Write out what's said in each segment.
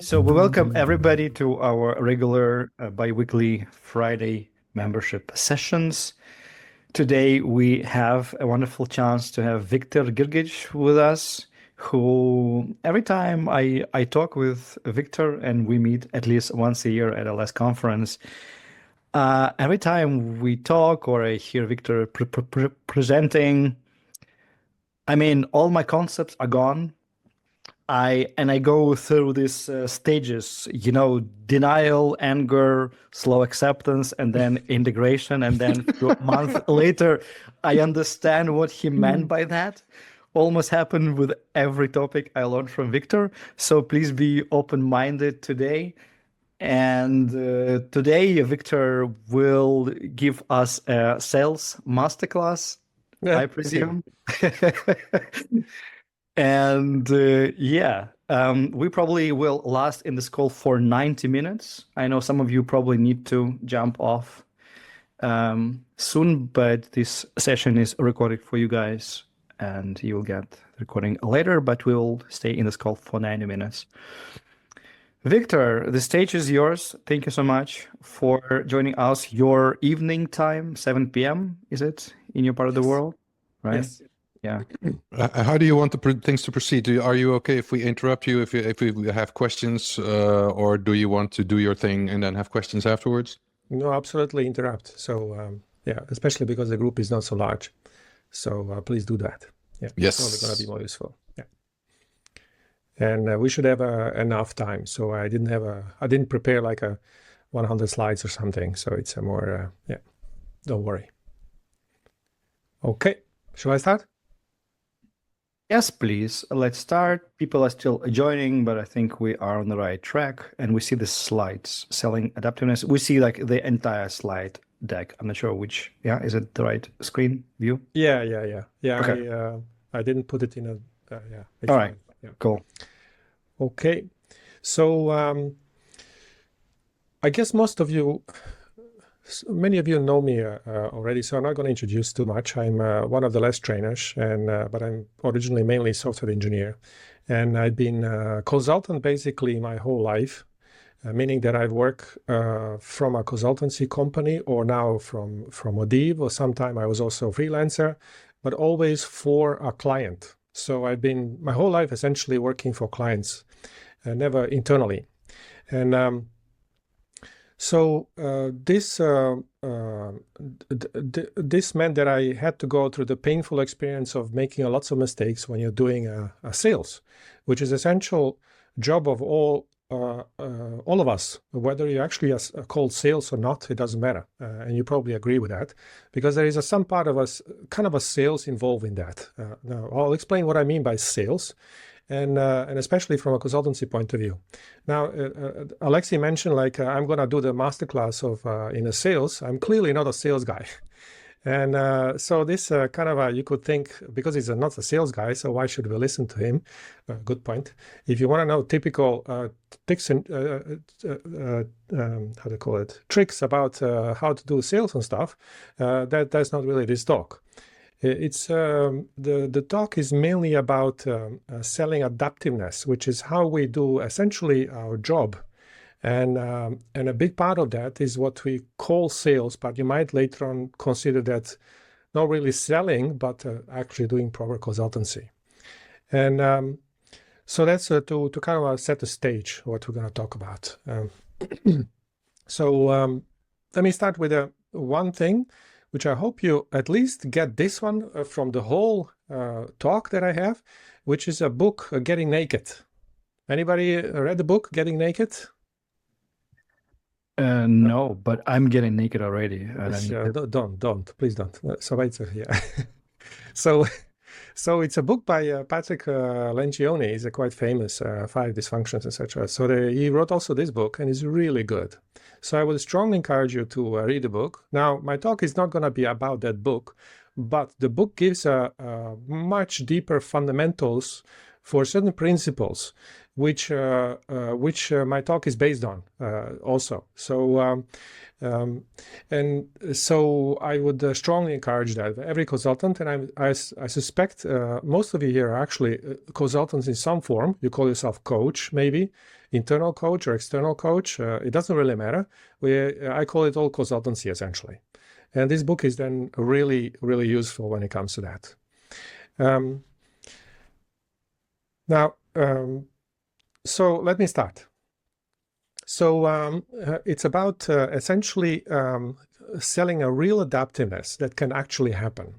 So we welcome everybody to our regular bi-weekly Friday membership sessions. Today we have a wonderful chance to have Viktor Grgic with us, who every time I talk with Viktor, and we meet at least once a year at a last conference, every time we talk or I hear Viktor presenting, I mean, all my concepts are gone. I go through these stages, denial, anger, slow acceptance, and then integration. And then a month later, I understand what he meant by that. Almost happened with every topic I learned from Viktor. So please be open-minded today. And today, Viktor will give us a sales masterclass, I presume. And we probably will last in this call for 90 minutes. I know some of you probably need to jump off soon, but this session is recorded for you guys and you'll get the recording later, but we'll stay in this call for 90 minutes. Viktor, the stage is yours. Thank you so much for joining us. Your evening time, 7 p.m., is it, in your part of the world? Right? Yes. Yeah. How do you want things to proceed? Are you okay if we interrupt you, if we have questions, or do you want to do your thing and then have questions afterwards? No, absolutely interrupt. So especially because the group is not so large. So please do that. Yeah. Yes. It's probably going to be more useful. Yeah. And we should have enough time. So I didn't prepare like 100 slides or something. So it's a more don't worry. Okay. Shall I start? Yes, please. Let's start. People are still joining, but I think we are on the right track. And we see the slides, selling adaptiveness. We see like the entire slide deck. I'm not sure which. Yeah, is it the right screen view? Yeah. Okay. I didn't put it in a. All right. Yeah. Cool. Okay. So I guess many of you know me already, so I'm not going to introduce too much. I'm one of the less trainers, but I'm originally mainly a software engineer. And I've been a consultant basically my whole life, meaning that I work from a consultancy company or now from Odiv, or sometime I was also a freelancer, but always for a client. So I've been my whole life essentially working for clients, never internally. And So this meant that I had to go through the painful experience of making lots of mistakes when you're doing a sales, which is essential job of all of us. Whether you actually are called sales or not, it doesn't matter, and you probably agree with that, because there is some part of us, kind of a sales involved in that. Now I'll explain what I mean by sales. And especially from a consultancy point of view. Now, Alexei mentioned I'm going to do the masterclass in a sales. I'm clearly not a sales guy. And so this you could think, because he's not a sales guy, so why should we listen to him? Good point. If you want to know typical tricks and tricks about how to do sales and stuff, that's not really this talk. It's the talk is mainly about selling adaptiveness, which is how we do essentially our job, and a big part of that is what we call sales. But you might later on consider that not really selling, but actually doing proper consultancy. And so that's to kind of set the stage what we're going to talk about. So let me start with one thing, which I hope you at least get this one from the whole talk that I have, which is a book, Getting Naked. Anybody read the book, Getting Naked? No, but I'm getting naked already. Don't, please don't. So it's a book by Patrick Lencioni. He's a quite famous 5 Dysfunctions, etc. So he wrote also this book, and it's really good. So I would strongly encourage you to read the book. Now, my talk is not going to be about that book, but the book gives a much deeper fundamentals for certain principles, which my talk is based on also. So and so I would strongly encourage that every consultant, and I suspect most of you here are actually consultants in some form. You call yourself coach, maybe internal coach or external coach. It doesn't really matter. I call it all consultancy essentially. And this book is then really, really useful when it comes to that. So let me start. So it's about essentially selling a real adaptiveness that can actually happen.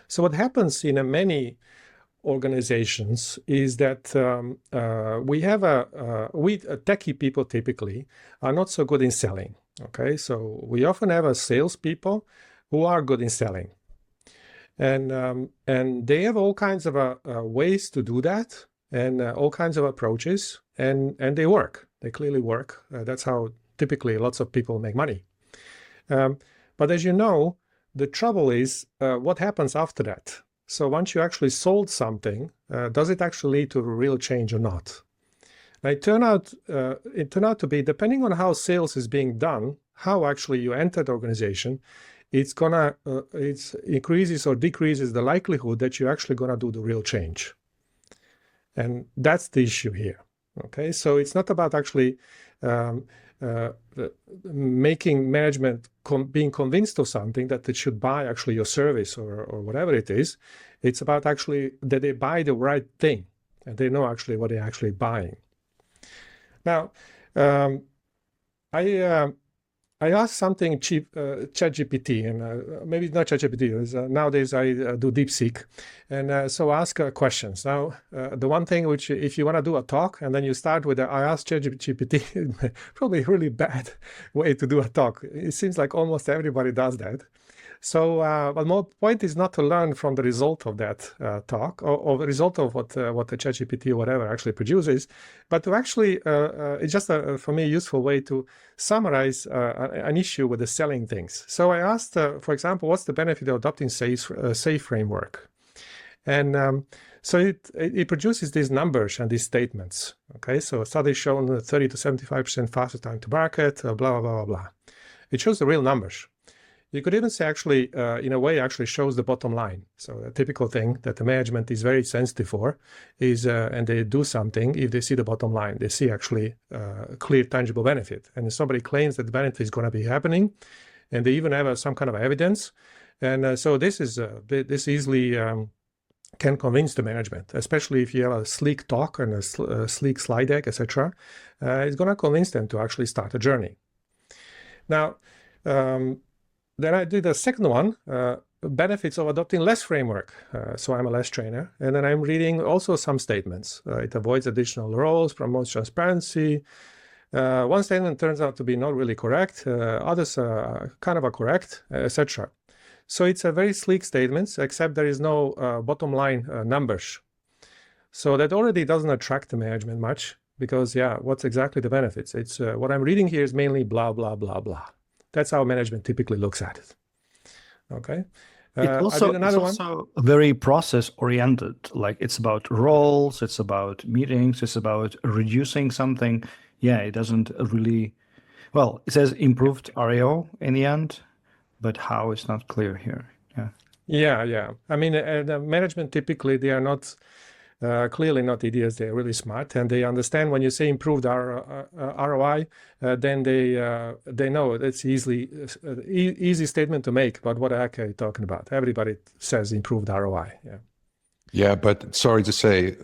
So what happens in many organizations is that we techie people typically are not so good in selling. Okay, so we often have salespeople who are good in selling, and they have all kinds of ways to do that, and all kinds of approaches, and they work. They clearly work. That's how typically lots of people make money. But as you know, the trouble is what happens after that. So once you actually sold something, does it actually lead to a real change or not? Now, it turned out to be, depending on how sales is being done, how actually you enter the organization, it increases or decreases the likelihood that you're actually gonna do the real change. And that's the issue here. Okay, so it's not about actually making management being convinced of something that they should buy actually your service or whatever it is. It's about actually that they buy the right thing and they know actually what they're actually buying. Now, I asked something cheap, ChatGPT, and maybe not ChatGPT. Nowadays I do DeepSeek, and so ask questions. Now, the one thing which, if you want to do a talk and then you start with I asked ChatGPT, probably a really bad way to do a talk. It seems like almost everybody does that. So, but my point is not to learn from the result of that talk or the result of what the ChatGPT or whatever actually produces, but to actually, it's just for me a useful way to summarize an issue with the selling things. So I asked, for example, what's the benefit of adopting SAFe framework? And so it produces these numbers and these statements. Okay, so studies shown 30 to 75% faster time to market, blah, blah, blah, blah. It shows the real numbers. You could even say actually, in a way, actually shows the bottom line. So a typical thing that the management is very sensitive for is, and they do something if they see the bottom line. They see actually clear, tangible benefit. And if somebody claims that the benefit is going to be happening, and they even have some kind of evidence, and so this easily can convince the management, especially if you have a sleek talk and a sleek slide deck, etc. It's going to convince them to actually start a journey. Now. Then I did a second one, benefits of adopting less framework. So I'm a less trainer. And then I'm reading also some statements. It avoids additional roles, promotes transparency. One statement turns out to be not really correct. Others are kind of correct, etc. So it's a very sleek statements, except there is no bottom line numbers. So that already doesn't attract the management much because, yeah, what's exactly the benefits? It's what I'm reading here is mainly blah, blah, blah, blah. That's how management typically looks at it. Okay. It's also very process oriented. Like it's about roles, it's about meetings, it's about reducing something. Yeah, it doesn't really, well, it says improved RAO in the end, but how is not clear here. Yeah. I mean, the management typically, they are not clearly not idiots. They're really smart, and they understand when you say improved ROI, then they know it's easy statement to make. But what the heck are you talking about? Everybody says improved ROI. Yeah, but sorry to say,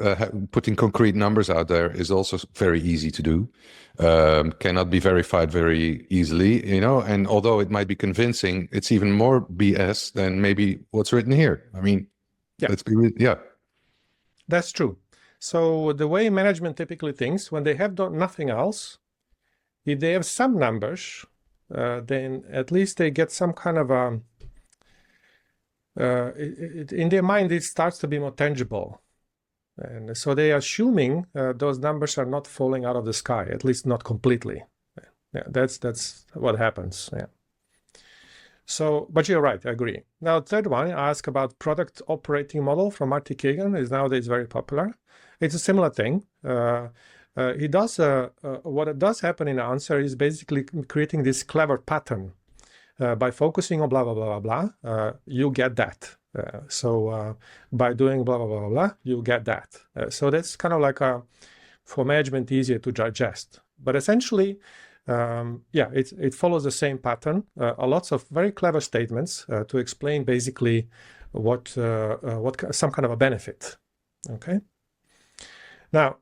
putting concrete numbers out there is also very easy to do. Cannot be verified very easily, you know. And although it might be convincing, it's even more BS than maybe what's written here. I mean, let's be That's true. So the way management typically thinks, when they have done nothing else, if they have some numbers, then at least they get some kind of in their mind, it starts to be more tangible. And so they are assuming those numbers are not falling out of the sky, at least not completely. Yeah, that's what happens. Yeah. So, but you're right, I agree. Now, third one, I ask about product operating model from Marty Kagan, is nowadays very popular. it's a similar thing. It does what it does happen in the answer is basically creating this clever pattern. By focusing on blah blah blah blah blah, you get that. So by doing blah blah blah blah, you get that. So that's kind of like for management easier to digest. But essentially, yeah, it follows the same pattern. Lots of very clever statements to explain basically what some kind of a benefit. Okay. Now,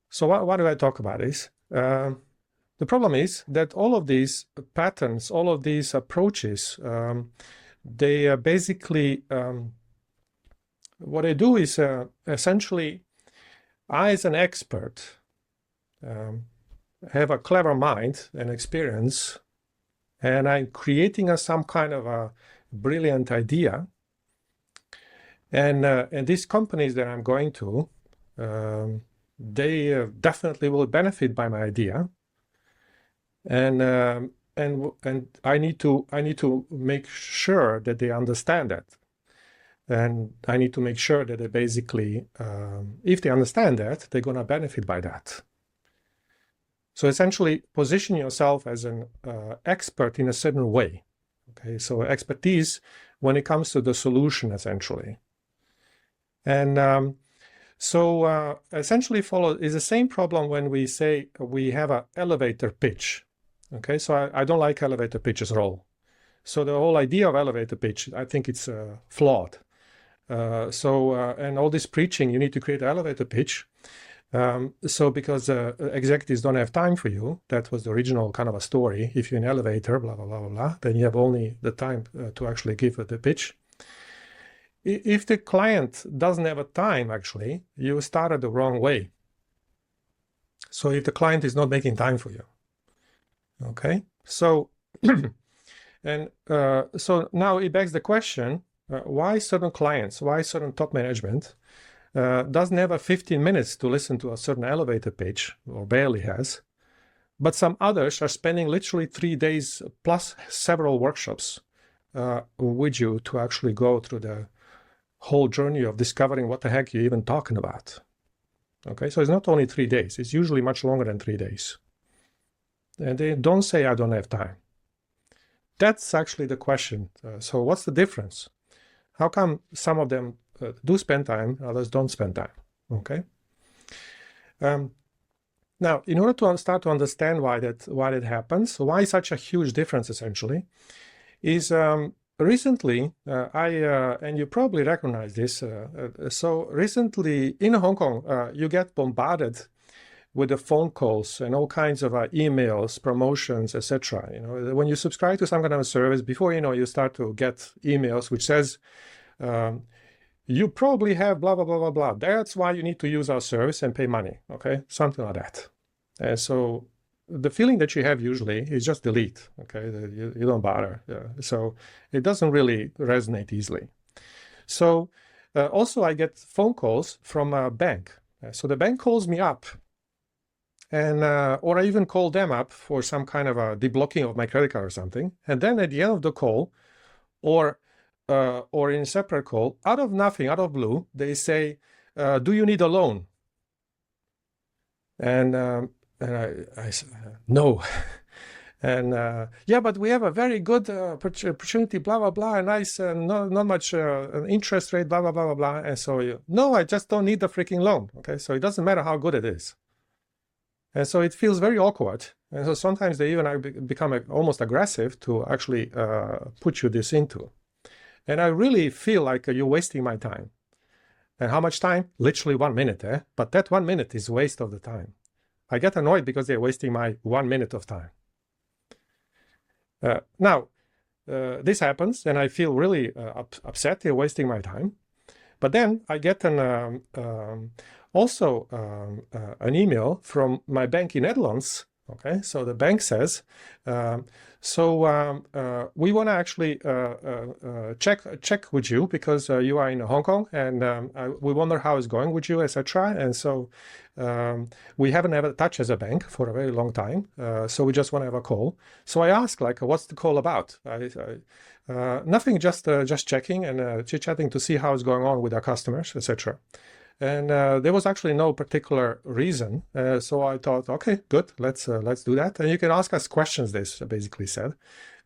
so why do I talk about this? The problem is that all of these patterns, all of these approaches, they basically, what they do is essentially, I as an expert have a clever mind and experience, and I'm creating some kind of a brilliant idea. And these companies that I'm going to, they definitely will benefit by my idea. And I need to make sure that they understand that, and I need to make sure that they basically, if they understand that, they're gonna benefit by that. So essentially, position yourself as an expert in a certain way. Okay, so expertise when it comes to the solution, essentially, and so essentially is the same problem when we say we have an elevator pitch. Okay, so I don't like elevator pitches at all. So the whole idea of elevator pitch, I think it's flawed. And all this preaching, you need to create an elevator pitch. So because executives don't have time for you, that was the original kind of a story. If you're in an elevator, blah, blah, blah, blah, blah, then you have only the time to actually give the pitch. If the client doesn't have a time, actually, you started the wrong way. So if the client is not making time for you, okay, so and so now it begs the question: why certain clients, why certain top management doesn't have 15 minutes to listen to a certain elevator pitch, or barely has, but some others are spending literally 3 days plus several workshops with you to actually go through the whole journey of discovering what the heck you're even talking about. Okay, so it's not only 3 days; it's usually much longer than 3 days. And they don't say, I don't have time. That's actually the question. So what's the difference? How come some of them do spend time, others don't spend time? Okay. Now, in order to start to understand why that happens, why such a huge difference essentially, is recently, and you probably recognize this, so recently in Hong Kong, you get bombarded with the phone calls and all kinds of emails, promotions, etc. You know, when you subscribe to some kind of a service, before you know, you start to get emails which says, you probably have blah, blah, blah, blah, blah. That's why you need to use our service and pay money, okay? Something like that. And so the feeling that you have usually is just delete, okay? You don't bother. Yeah. So it doesn't really resonate easily. So also I get phone calls from a bank. So the bank calls me up, and or I even call them up for some kind of a deblocking of my credit card or something. And then at the end of the call, or in a separate call, out of nothing, out of blue, they say, do you need a loan? And I said, no. And yeah, but we have a very good opportunity, blah, blah, blah, a nice, not much interest rate, blah, blah, blah, blah, blah. And so, no, I just don't need the freaking loan. Okay, so it doesn't matter how good it is. And so it feels very awkward. And so sometimes they even become almost aggressive to actually put you this into. And I really feel like you're wasting my time. And how much time? Literally 1 minute, eh? But that 1 minute is waste of the time. I get annoyed because they're wasting my 1 minute of time. Now, this happens, and I feel really upset. They're wasting my time. But then I get also an email from my bank in Netherlands. Okay, so the bank says, we want to actually check with you because you are in Hong Kong, and we wonder how it's going with you, etc. And so we haven't had a touch as a bank for a very long time, so we just want to have a call. So I ask, like, what's the call about? Nothing, just checking and chit-chatting to see how it's going on with our customers, etc. And there was actually no particular reason. So I thought, okay, good, let's do that. And you can ask us questions, they basically said.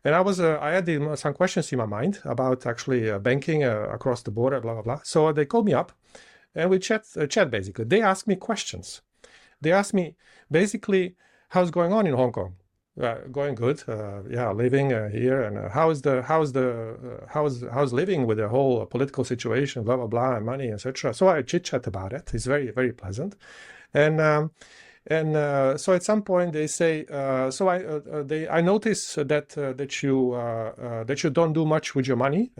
And I had some questions in my mind about actually banking across the border, blah, blah, blah. So they called me up and we chat basically. They asked me questions. They asked me basically, how's going on in Hong Kong? Going good, yeah, living here, and how's living with the whole political situation, blah blah blah, and money, etc. So I chit chat about it. It's very very pleasant, and so at some point they say, I notice that you don't do much with your money.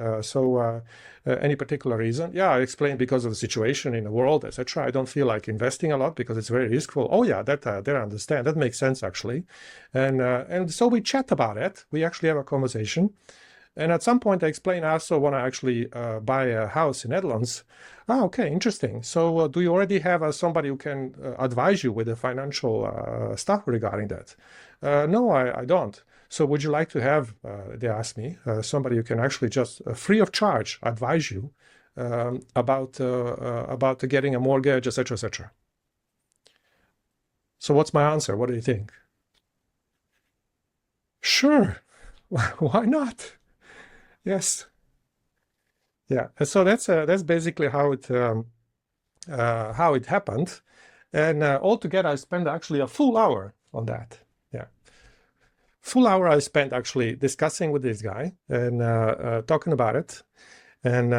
Any particular reason? Yeah, I explained because of the situation in the world, etc. I don't feel like investing a lot because it's very riskful. Oh yeah, that I understand. That makes sense actually, and so we chat about it. We actually have a conversation. And at some point I explain I also want to actually buy a house in Netherlands. Ah, okay, interesting. So do you already have somebody who can advise you with the financial stuff regarding that? No, I don't. So would you like to have, they asked me, somebody who can actually just free of charge advise you about getting a mortgage, etc., etc. So what's my answer? What do you think? Sure. Why not? Yes. Yeah. And so that's basically how it happened. And altogether, I spent actually a full hour on that. Yeah. Full hour I spent actually discussing with this guy and talking about it. And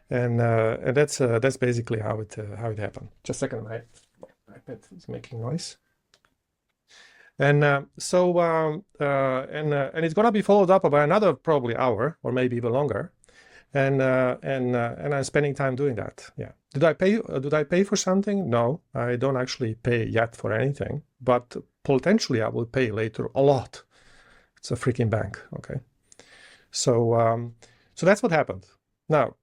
that's basically how it happened. Just a second, my iPad is making noise. And it's gonna be followed up by another probably hour or maybe even longer, and I'm spending time doing that. Yeah. Did I pay for something? No, I don't actually pay yet for anything, but potentially I will pay later a lot. It's a freaking bank. Okay. So that's what happened. Now,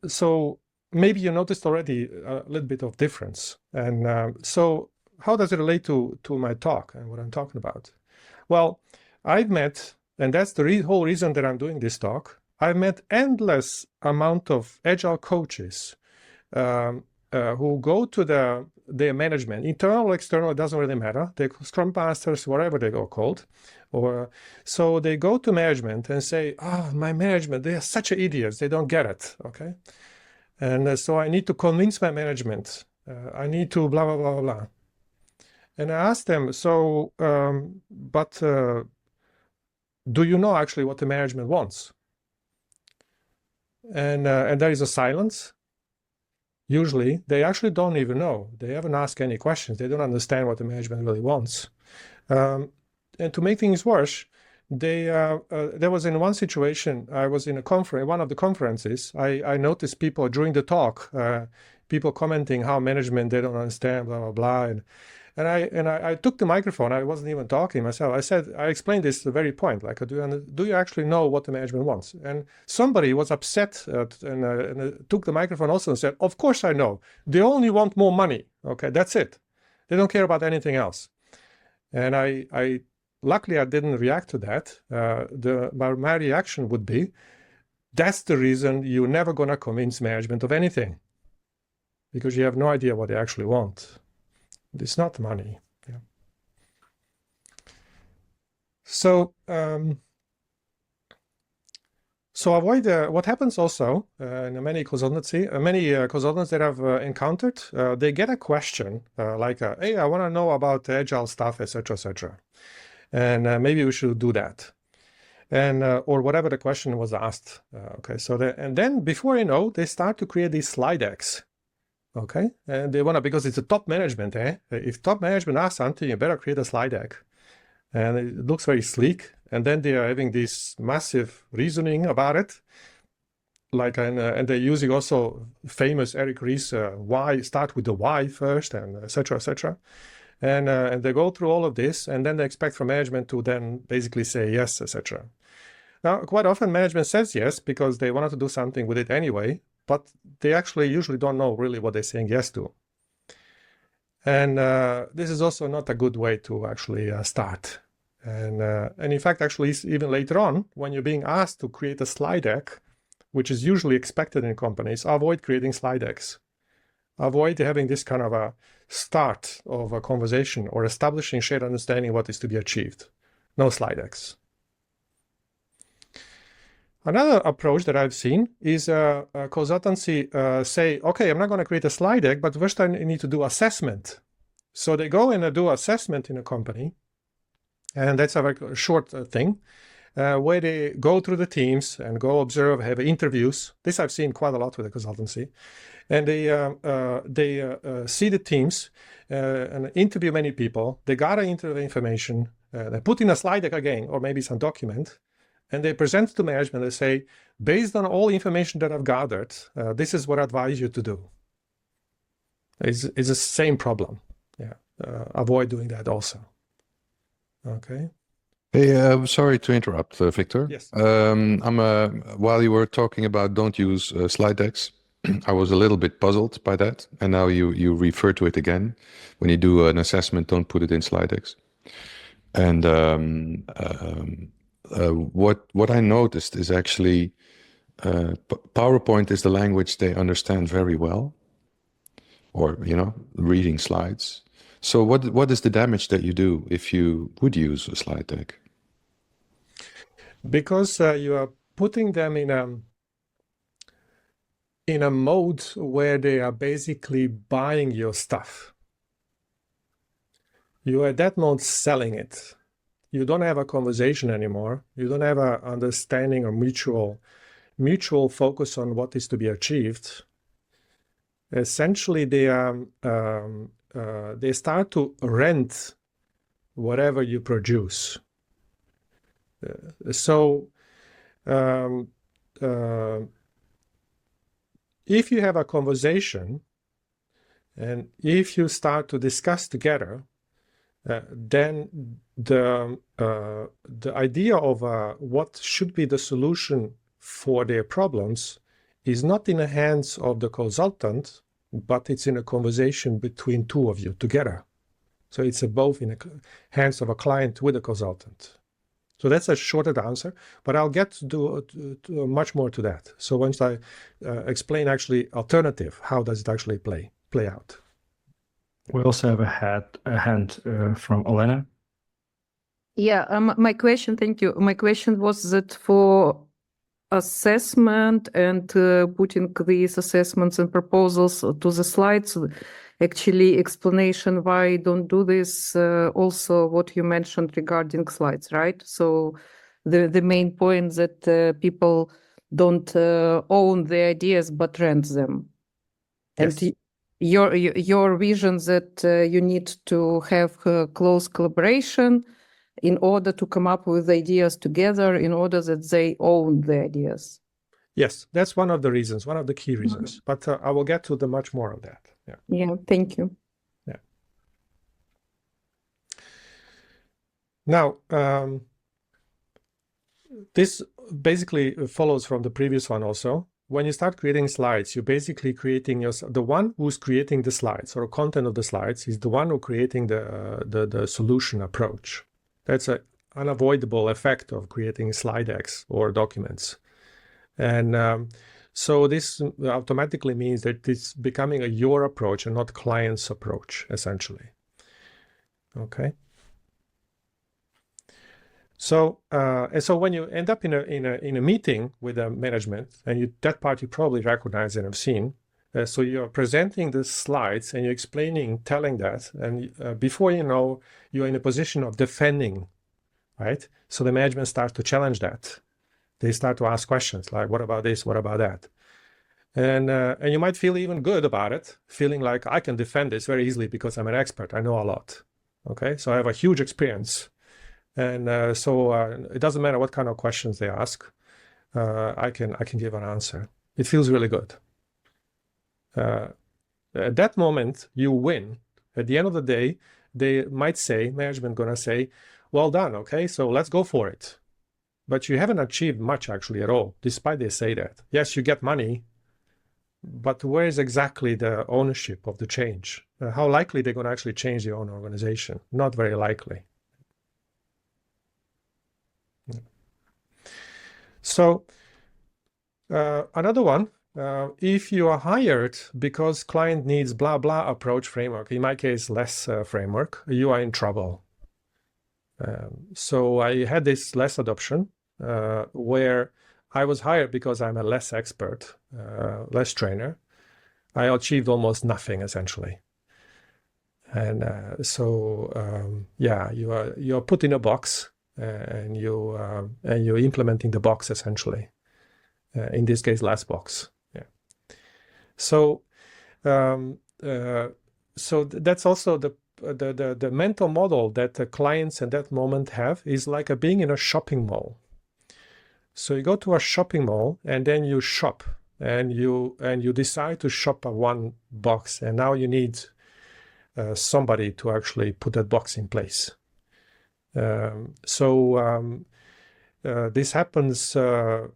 so maybe you noticed already a little bit of difference, and so. How does it relate to my talk and what I'm talking about? Well, I've met, and that's the whole reason that I'm doing this talk, I've met endless amount of agile coaches who go to their management, internal or external, it doesn't really matter. They're Scrum Masters, whatever they go called. So they go to management and say, my management, they are such idiots, they don't get it, okay? And so I need to convince my management. I need to blah, blah, blah, blah. And I asked them, so, do you know actually what the management wants? And there is a silence. Usually, they actually don't even know. They haven't asked any questions. They don't understand what the management really wants. And to make things worse, there was in one situation, I was in one of the conferences, I noticed people during the talk, people commenting how management, they don't understand, blah, blah, blah. And I took the microphone. I wasn't even talking myself. I explained this very point. Like, do you actually know what the management wants? And somebody was upset and took the microphone also and said, "Of course I know. They only want more money. Okay, that's it. They don't care about anything else." And luckily I didn't react to that. My reaction would be, that's the reason you're never gonna convince management of anything, because you have no idea what they actually want. It's not money. Yeah. So avoid what happens also in many consultants that I've encountered. They get a question like, "Hey, I want to know about agile stuff, etc., etc., and maybe we should do that," and or whatever the question was asked. Okay, so and then before you know, they start to create these slide decks. Okay, and they want to, because it's a top management, if top management asks something, you better create a slide deck. And it looks very sleek. And then they are having this massive reasoning about it. Like, and they're using also famous Eric Ries, why, start with the why first, and et cetera, et cetera. And they go through all of this, and then they expect from management to then basically say yes, et cetera. Now, quite often management says yes because they wanted to do something with it anyway, but they actually usually don't know really what they're saying yes to. And this is also not a good way to actually start. And in fact, actually, even later on, when you're being asked to create a slide deck which is usually expected in companies, avoid creating slide decks. Avoid having this kind of a start of a conversation or establishing shared understanding what is to be achieved. No slide decks. Another approach that I've seen is a consultancy say, okay, I'm not going to create a slide deck, but first I need to do assessment. So they go and do assessment in a company, and that's a very short thing, where they go through the teams and go observe, have interviews. This I've seen quite a lot with the consultancy. And they see the teams and interview many people. They gather information, they put in a slide deck again, or maybe some document, and they present to management. They say, based on all information that I've gathered, this is what I advise you to do. It's the same problem. Yeah, avoid doing that also. Okay. Hey, sorry to interrupt, Victor. Yes. While you were talking about don't use slide decks, I was a little bit puzzled by that, and now you refer to it again. When you do an assessment, don't put it in slide decks. And what I noticed is actually PowerPoint is the language they understand very well, or reading slides. So what is the damage that you do if you would use a slide deck? Because you are putting them in a mode where they are basically buying your stuff. You are at that mode selling it. You don't have a conversation anymore. You don't have an understanding or mutual focus on what is to be achieved. Essentially, they start to rent whatever you produce. If you have a conversation and if you start to discuss together, then the idea of what should be the solution for their problems is not in the hands of the consultant, but it's in a conversation between two of you together. So it's both in the hands of a client with a consultant. So that's a shorter answer, but I'll get to much more to that. So once I explain actually alternative, how does it actually play out? We also have a hand from Olena. Yeah, my question, thank you. My question was that for assessment and putting these assessments and proposals to the slides, actually explanation why I don't do this, also what you mentioned regarding slides, right? So the main point that people don't own the ideas but rent them. Yes. And your vision that you need to have close collaboration in order to come up with ideas together, in order that they own the ideas. Yes, that's one of the reasons, one of the key reasons. But I will get to much more of that. Yeah. Yeah, thank you. Yeah. Now, this basically follows from the previous one also. When you start creating slides, you're basically creating the one who's creating the slides or content of the slides is the one who's creating the solution approach. That's an unavoidable effect of creating slide decks or documents. And so this automatically means that it's becoming your approach and not client's approach, essentially. Okay. So and so when you end up in a meeting with a management, and that part you probably recognize and have seen. So you're presenting the slides and you're explaining, telling that, and before you know, you're in a position of defending, right? So the management starts to challenge that. They start to ask questions like, "What about this? What about that?" And you might feel even good about it, feeling like I can defend this very easily because I'm an expert. I know a lot. Okay, so I have a huge experience. And so it doesn't matter what kind of questions they ask, I can give an answer. It feels really good. At that moment, you win. At the end of the day, they might say, management gonna say, "Well done, okay, so let's go for it." But you haven't achieved much actually at all, despite they say that. Yes, you get money, but where is exactly the ownership of the change? How likely they're gonna actually change their own organization? Not very likely. So Another one, if you are hired because client needs blah blah approach framework, in my case less framework, you are in trouble. So I had this less adoption where I was hired because I'm a less expert, less trainer. I achieved almost nothing essentially. And yeah, you're put in a box and you're implementing the box essentially. In this case, last box. Yeah. So that's also the mental model that the clients at that moment have is like a being in a shopping mall. So you go to a shopping mall and then you shop and you decide to shop a one box, and now you need somebody to actually put that box in place. This happens, so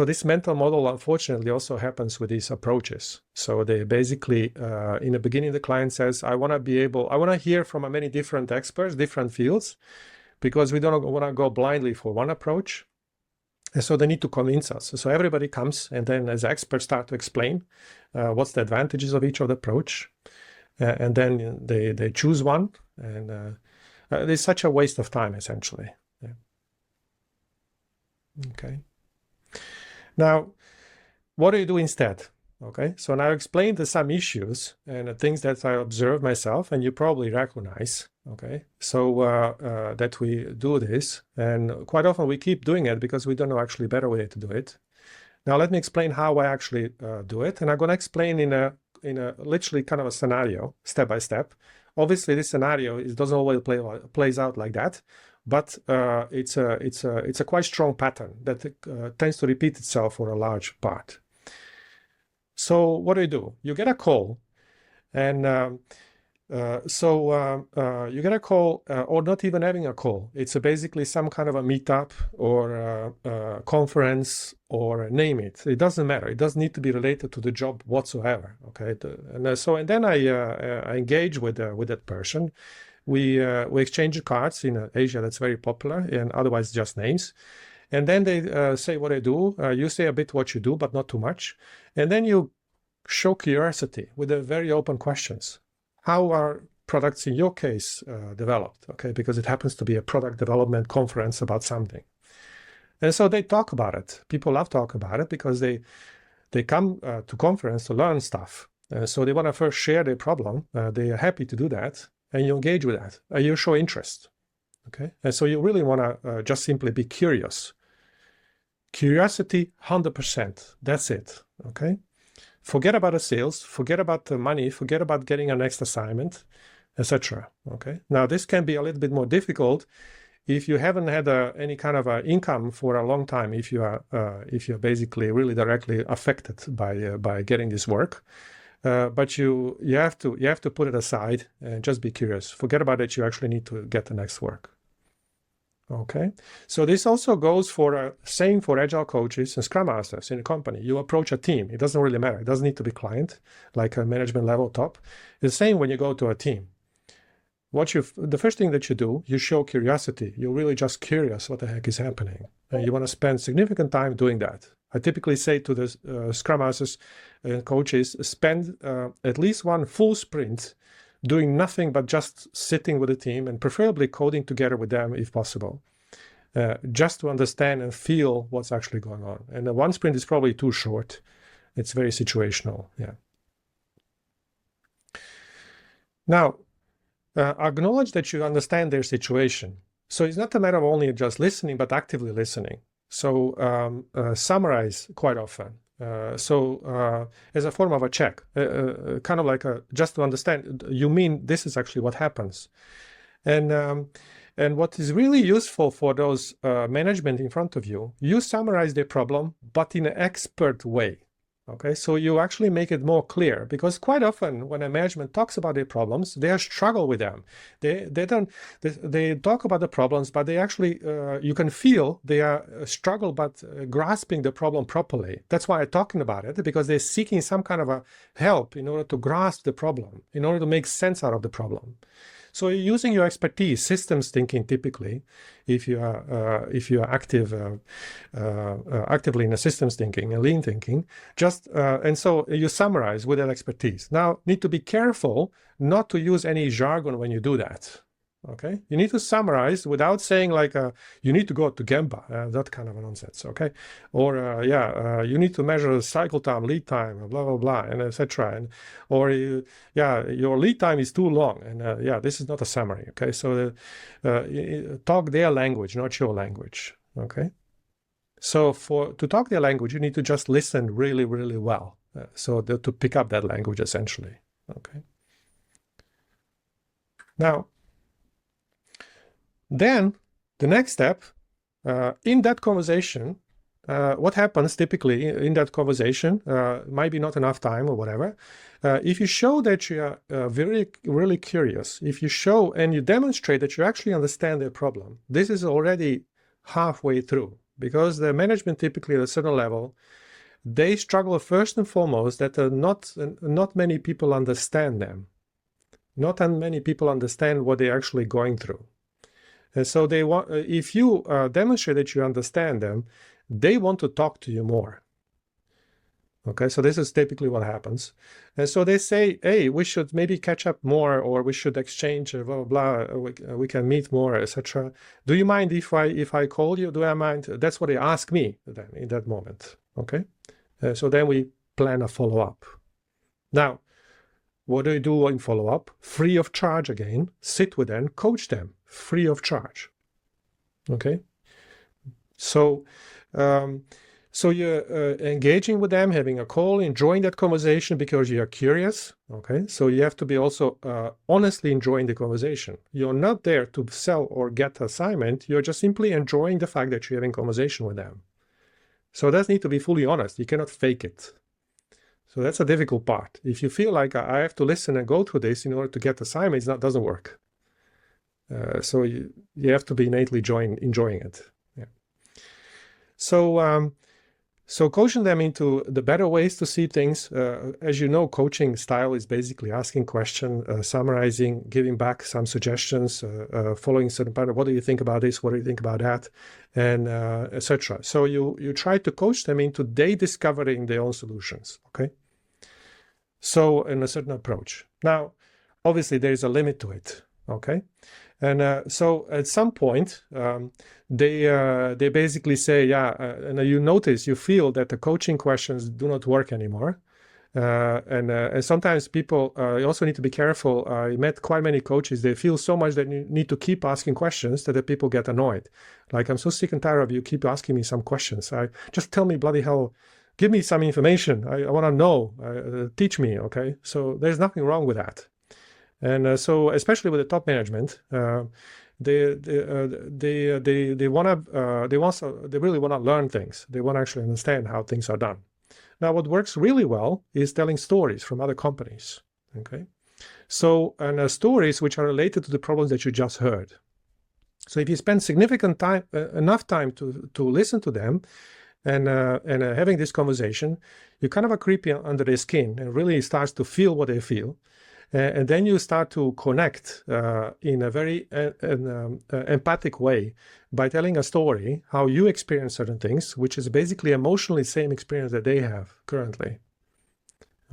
this mental model unfortunately also happens with these approaches. So they basically, in the beginning, the client says, I want to hear from many different experts, different fields, because we don't want to go blindly for one approach. And so they need to convince us. So everybody comes and then as experts start to explain what's the advantages of each of the approach. And then they choose one. And it's such a waste of time, essentially. Yeah. Okay. Now, what do you do instead? Okay, so now I explained some issues and things that I observe myself, and you probably recognize. Okay, so that we do this, and quite often we keep doing it because we don't know actually a better way to do it. Now let me explain how I actually do it, and I'm going to explain in a literally kind of a scenario, step by step. Obviously, this scenario doesn't always plays out like that, but it's a quite strong pattern that tends to repeat itself for a large part. So what do? You get a call, and you get a call, or not even having a call. It's basically some kind of a meetup or a conference or name it. It doesn't matter. It doesn't need to be related to the job whatsoever. Okay, and then I engage with that person. We exchange cards in Asia. That's very popular, and otherwise just names. And then they say what I do. You say a bit what you do, but not too much. And then you show curiosity with the very open questions. How are products in your case developed? Okay, because it happens to be a product development conference about something. And so they talk about it. People love talking about it because they come to conference to learn stuff. So they want to first share their problem. They are happy to do that. And you engage with that. You show interest. Okay, and so you really want to just simply be curious. Curiosity, 100%. That's it. Okay. Forget about the sales, forget about the money, forget about getting a next assignment, etc. Okay. Now this can be a little bit more difficult if you haven't had any kind of income for a long time. If you're basically really directly affected by getting this work, but you have to put it aside and just be curious. Forget about it. You actually need to get the next work. Okay, so this also goes for same for agile coaches and scrum masters in a company. You approach a team. It doesn't really matter. It doesn't need to be client, like a management level top. It's the same when you go to a team. The first thing that you do, you show curiosity. You're really just curious what the heck is happening. And you want to spend significant time doing that. I typically say to the scrum masters and coaches, spend at least one full sprint doing nothing but just sitting with the team and preferably coding together with them if possible, just to understand and feel what's actually going on. And the one sprint is probably too short. It's very situational. Yeah. Now, acknowledge that you understand their situation. So it's not a matter of only just listening, but actively listening. So summarize quite often. As a form of a check, kind of like just to understand, you mean this is actually what happens. And what is really useful for those management in front of you, you summarize their problem, but in an expert way. Okay, so you actually make it more clear, because quite often when a management talks about their problems, they struggle with them. They talk about the problems, but they actually you can feel they are struggle but grasping the problem properly. That's why I'm talking about it, because they're seeking some kind of a help in order to grasp the problem, in order to make sense out of the problem. So you're using your expertise, systems thinking typically, if you are actively in a systems thinking and lean thinking, and so you summarize with that expertise. Now, need to be careful not to use any jargon when you do that. Okay, you need to summarize without saying like you need to go to Gemba, that kind of a nonsense. Okay, or you need to measure cycle time, lead time, blah blah blah, and etc. Or your lead time is too long, and this is not a summary. Okay, so talk their language, not your language. Okay, so to talk their language, you need to just listen really really well. To pick up that language essentially. Okay. Now. Then the next step in that conversation, what happens typically in that conversation, might be not enough time or whatever. If you show that you are really curious, if you show and you demonstrate that you actually understand their problem, this is already halfway through, because the management typically at a certain level, they struggle first and foremost that not many people understand them. Not many people understand what they're actually going through. And so they want, if you demonstrate that you understand them, they want to talk to you more. Okay, so this is typically what happens. And so they say, hey, we should maybe catch up more, or we should exchange, blah, blah, blah, we can meet more, etc. Do you mind if I call you? Do I mind? That's what they ask me then in that moment. Okay, so then we plan a follow-up. Now, what do you do in follow-up? Free of charge again. Sit with them, coach them, free of charge. Okay. So you're engaging with them, having a call, enjoying that conversation because you are curious. Okay. So you have to be also honestly enjoying the conversation. You're not there to sell or get assignment. You're just simply enjoying the fact that you're having conversation with them. So that needs to be fully honest. You cannot fake it. So that's a difficult part. If you feel like I have to listen and go through this in order to get assignments, that doesn't work. So you have to be innately enjoying it. Yeah. So coaching them into the better ways to see things. As you know, coaching style is basically asking questions, summarizing, giving back some suggestions, following certain pattern. What do you think about this? What do you think about that? And etc. So you try to coach them into they discovering their own solutions. Okay. So in a certain approach. Now, obviously, there is a limit to it. Okay. And so at some point, they basically say, and you feel that the coaching questions do not work anymore. And sometimes people, you also need to be careful. I met quite many coaches. They feel so much that you need to keep asking questions that the people get annoyed. Like, I'm so sick and tired of you keep asking me some questions. Just tell me, bloody hell, give me some information. I want to know. Teach me, okay? So there's nothing wrong with that. And so, especially with the top management, they really want to learn things. They want to actually understand how things are done. Now, what works really well is telling stories from other companies. Okay, so and stories which are related to the problems that you just heard. So if you spend significant time, enough time to listen to them, and having this conversation, you kind of are creepy under their skin and really starts to feel what they feel. And then you start to connect in a very empathic way by telling a story, how you experience certain things, which is basically emotionally same experience that they have currently.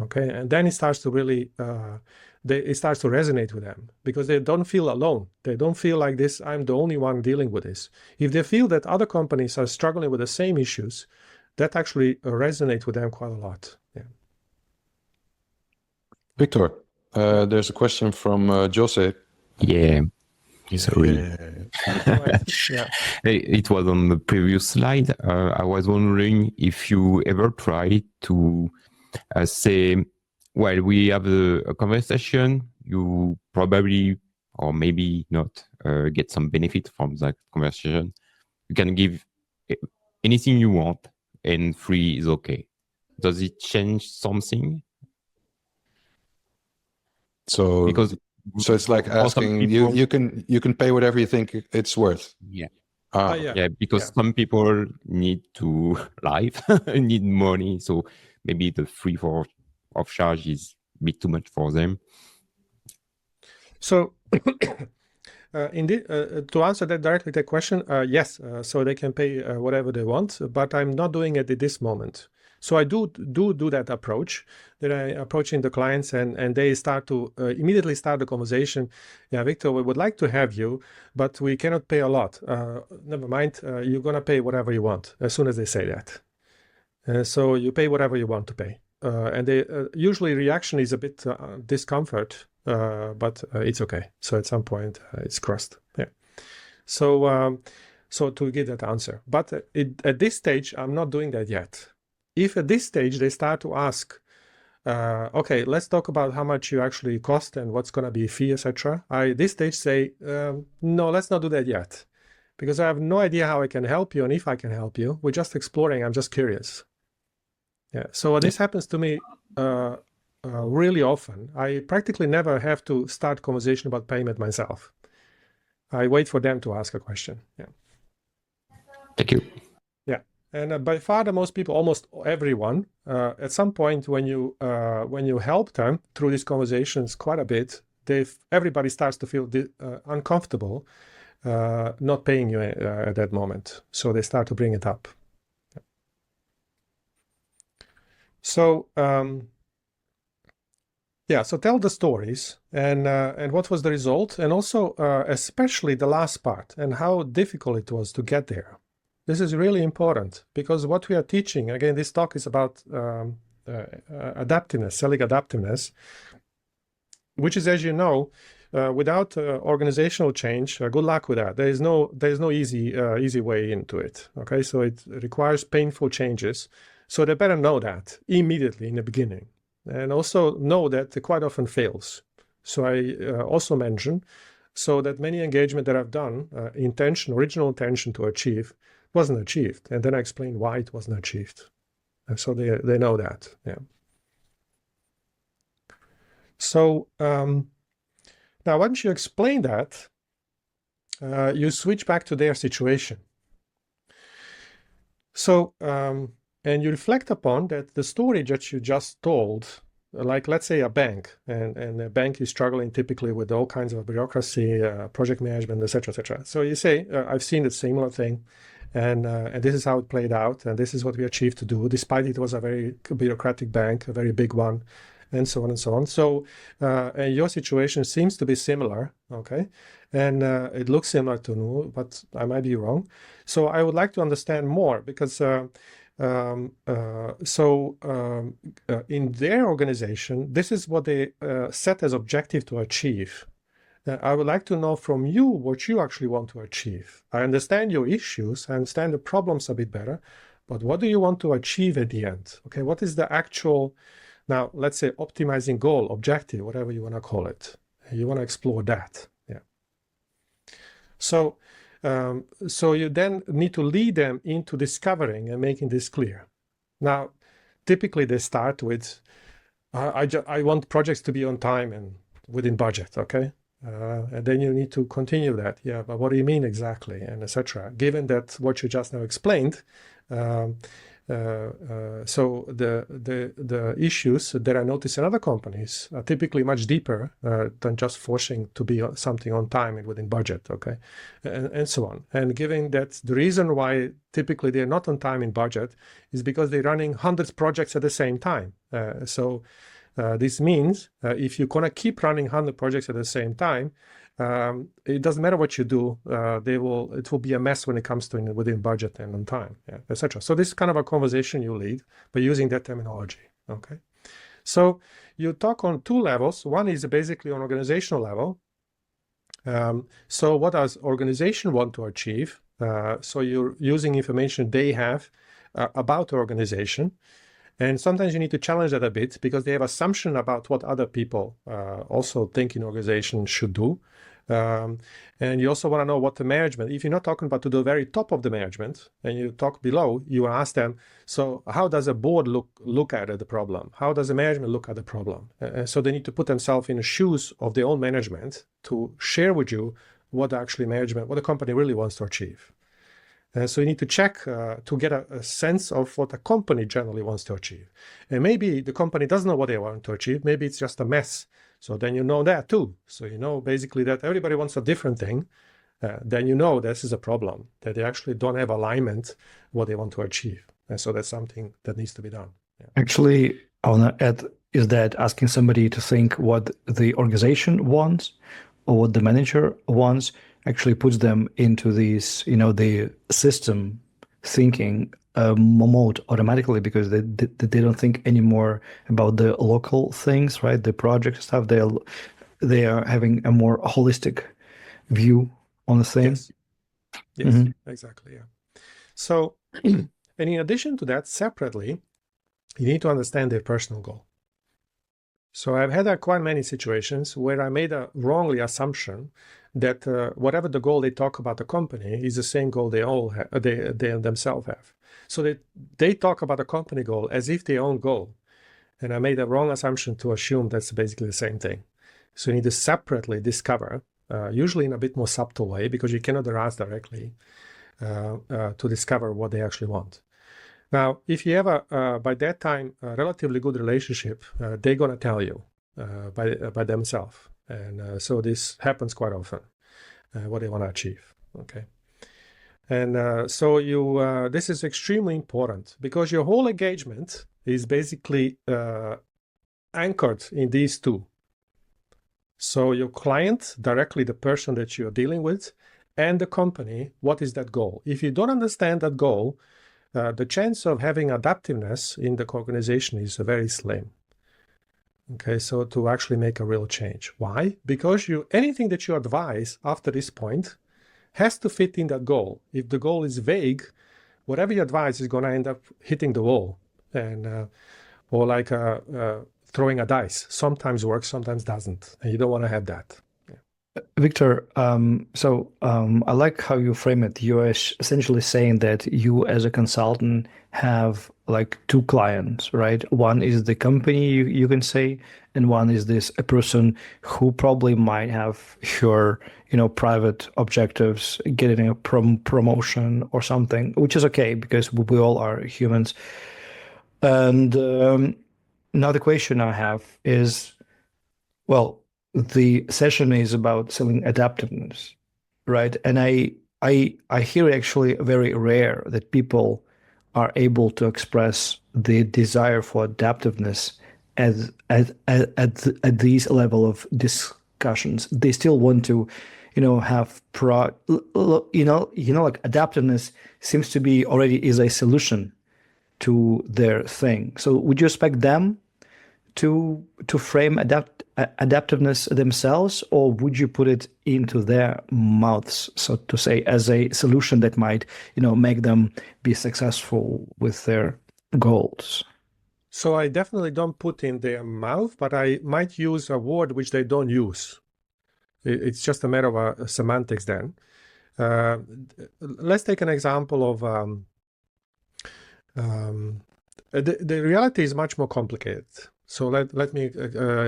Okay, and then it starts to really, it starts to resonate with them because they don't feel alone. They don't feel like this, I'm the only one dealing with this. If they feel that other companies are struggling with the same issues, that actually resonates with them quite a lot. Yeah. Viktor, there's a question from Jose. Yeah. Sorry. Yeah. It was on the previous slide. I was wondering if you ever tried to say, well, we have a conversation, you probably, or maybe not, get some benefit from that conversation. You can give anything you want and free is okay. Does it change something? So it's like asking people, you can pay whatever you think it's worth. Yeah. Yeah. Because some people need to live, need money, so maybe the free of charge is a bit too much for them. So Indeed, to answer that directly, the question, yes. So they can pay whatever they want, but I'm not doing it at this moment. So I do that approach, that I approaching the clients, and they start to immediately start the conversation. Yeah, Victor, we would like to have you, but we cannot pay a lot. Never mind, you're gonna pay whatever you want as soon as they say that. So you pay whatever you want to pay, and they usually reaction is a bit discomfort, but it's okay. So at some point it's crossed. Yeah. So so to give that answer, but at this stage I'm not doing that yet. If at this stage they start to ask, okay, let's talk about how much you actually cost and what's going to be a fee, etc. I at this stage say, no, let's not do that yet, because I have no idea how I can help you and if I can help you. We're just exploring. I'm just curious. Yeah. So this happens to me really often. I practically never have to start conversation about payment myself. I wait for them to ask a question. Yeah. Thank you. Yeah. And by far the most people, almost everyone, at some point when you help them through these conversations quite a bit, everybody starts to feel uncomfortable not paying you at that moment. So they start to bring it up. So yeah, so tell the stories and what was the result, and also especially the last part and how difficult it was to get there. This is really important, because what we are teaching, again, this talk is about adaptiveness, selling adaptiveness, which is, as you know, without organizational change, good luck with that. There is no easy way into it. Okay, so it requires painful changes. So they better know that immediately in the beginning, and also know that it quite often fails. So I also mention, so that many engagement that I've done, original intention to achieve, wasn't achieved, and then I explain why it wasn't achieved, and so they know that. Yeah. So now once you explain that, you switch back to their situation. So and you reflect upon that the story that you just told, like let's say a bank, and a bank is struggling typically with all kinds of bureaucracy, project management, etc., etc. So you say, I've seen the similar thing, and this is how it played out, and this is what we achieved to do, despite it was a very bureaucratic bank, a very big one, and so on and so on. So and your situation seems to be similar, okay? And it looks similar to Nu, but I might be wrong. So I would like to understand more, because in their organization, this is what they set as objective to achieve. I would like to know from you what you actually want to achieve. I understand your issues, I understand the problems a bit better, but what do you want to achieve at the end? Okay, what is the actual, now let's say optimizing goal, objective, whatever you want to call it. You want to explore that. Yeah. So you then need to lead them into discovering and making this clear. Now, typically they start with, I want projects to be on time and within budget, okay? And then you need to continue that. Yeah, but what do you mean exactly, and etc. Given that what you just now explained, so the issues that I notice in other companies are typically much deeper than just forcing to be something on time and within budget, okay, and so on. And given that the reason why typically they're not on time in budget is because they're running hundreds of projects at the same time. This means if you're gonna keep running 100 projects at the same time, it doesn't matter what you do, it will be a mess when it comes to within budget and on time, yeah, etc. So this is kind of a conversation you lead by using that terminology. Okay, so you talk on two levels. One is basically on organizational level. So what does organization want to achieve? So you're using information they have about the organization. And sometimes you need to challenge that a bit, because they have assumption about what other people also think an organization should do. And you also want to know what the management, if you're not talking about to the very top of the management and you talk below, you ask them, so how does a board look at the problem? How does the management look at the problem? So they need to put themselves in the shoes of their own management to share with you what actually management, what the company really wants to achieve. So you need to check to get a sense of what the company generally wants to achieve. And maybe the company doesn't know what they want to achieve. Maybe it's just a mess. So then you know that too. So you know basically that everybody wants a different thing. Then you know this is a problem, that they actually don't have alignment what they want to achieve. And so that's something that needs to be done. Yeah. Actually, I want to add is that asking somebody to think what the organization wants or what the manager wants actually puts them into these, the system thinking mode automatically, because they don't think anymore about the local things, right? The project stuff. They are having a more holistic view on the thing. Yes, exactly. Yeah. So, and in addition to that, separately, you need to understand their personal goal. So I've had quite many situations where I made a wrongly assumption that whatever the goal they talk about the company is the same goal they all have, they themselves have. So they talk about the company goal as if their own goal. And I made a wrong assumption to assume that's basically the same thing. So you need to separately discover, usually in a bit more subtle way, because you cannot ask directly to discover what they actually want. Now, if you have by that time, a relatively good relationship, they're going to tell you by themselves. And so this happens quite often, what they want to achieve. Okay. And so this is extremely important, because your whole engagement is basically anchored in these two. So your client, directly the person that you're dealing with, and the company, what is that goal? If you don't understand that goal, the chance of having adaptiveness in the organization is very slim. Okay, so to actually make a real change. Why? Because anything that you advise after this point has to fit in that goal. If the goal is vague, whatever you advise is going to end up hitting the wall, and or like throwing a dice. Sometimes works, sometimes doesn't, and you don't want to have that. Viktor, I like how you frame it. You are essentially saying that you as a consultant have like two clients, right? One is the company, you can say, and one is a person who probably might have her, private objectives, getting a promotion or something, which is okay because we all are humans. And now the question I have is, well, the session is about selling adaptiveness, right? And I hear actually very rare that people are able to express the desire for adaptiveness at these level of discussions. They still want to, have like adaptiveness seems to be already is a solution to their thing. So would you expect them to frame adaptiveness themselves, or would you put it into their mouths, so to say, as a solution that might, make them be successful with their goals? So I definitely don't put in their mouth, but I might use a word which they don't use. It's just a matter of semantics then. Let's take an example of the reality is much more complicated. So let me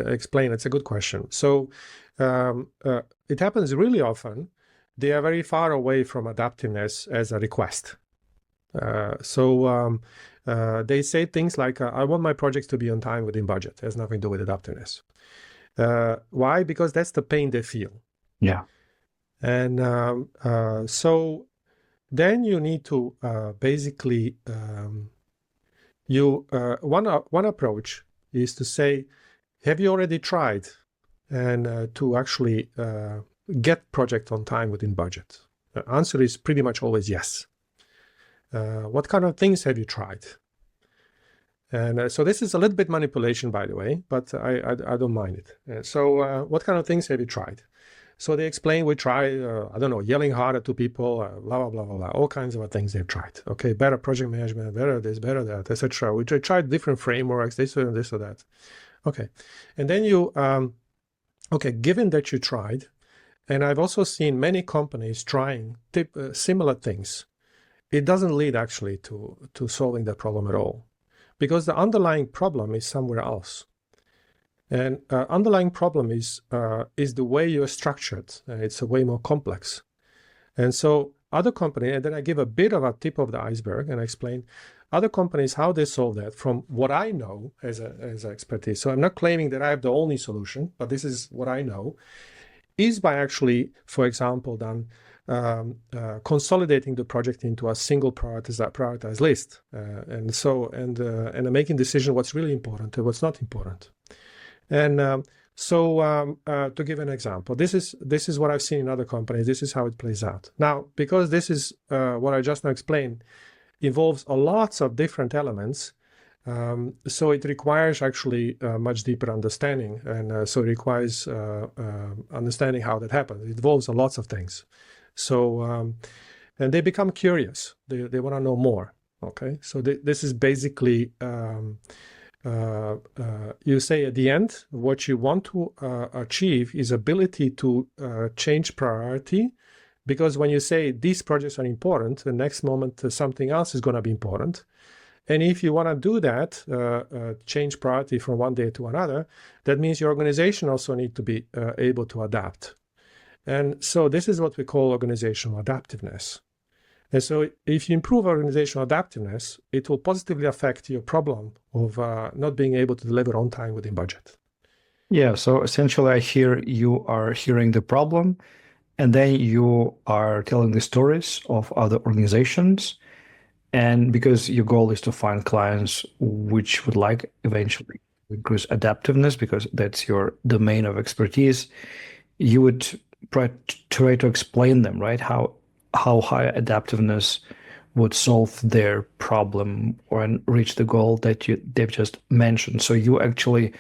explain. It's a good question. So it happens really often. They are very far away from adaptiveness as a request. So they say things like, I want my projects to be on time within budget. It has nothing to do with adaptiveness. Why? Because that's the pain they feel. Yeah. And so then you need to basically, one approach is to say, have you already tried and to actually get project on time within budget? The answer is pretty much always yes. What kind of things have you tried? And so this is a little bit manipulation, by the way, but I don't mind it. So what kind of things have you tried? So they explain, we try, I don't know, yelling harder to people, blah, blah, blah, blah, blah, all kinds of things they've tried. Okay, better project management, better this, better that, etc. We tried different frameworks, this or this or that. Okay, and then you, okay, given that you tried, and I've also seen many companies trying similar things, it doesn't lead actually to solving that problem at all, because the underlying problem is somewhere else. And underlying problem is the way you're structured. It's a way more complex. And so other company, and then I give a bit of a tip of the iceberg and I explain other companies how they solve that from what I know as expertise. So I'm not claiming that I have the only solution, but this is what I know, is by actually, for example, then consolidating the project into a single prioritized list, and making decision what's really important and what's not important. And so to give an example, this is what I've seen in other companies. This is how it plays out. Now, because this is what I just now explained, involves lots of different elements, so it requires actually much deeper understanding, and so it requires understanding how that happens. It involves lots of things. So, and they become curious. They want to know more. Okay, so this is basically, you say at the end, what you want to achieve is ability to change priority, because when you say these projects are important, the next moment something else is going to be important. And if you want to do that, change priority from one day to another, that means your organization also need to be able to adapt. And so this is what we call organizational adaptiveness. And so if you improve organizational adaptiveness, it will positively affect your problem of not being able to deliver on time within budget. Yeah, so essentially I hear you are hearing the problem, and then you are telling the stories of other organizations. And because your goal is to find clients which would like eventually increase adaptiveness, because that's your domain of expertise, you would try to explain them, right? How high adaptiveness would solve their problem or reach the goal that they've just mentioned. So you actually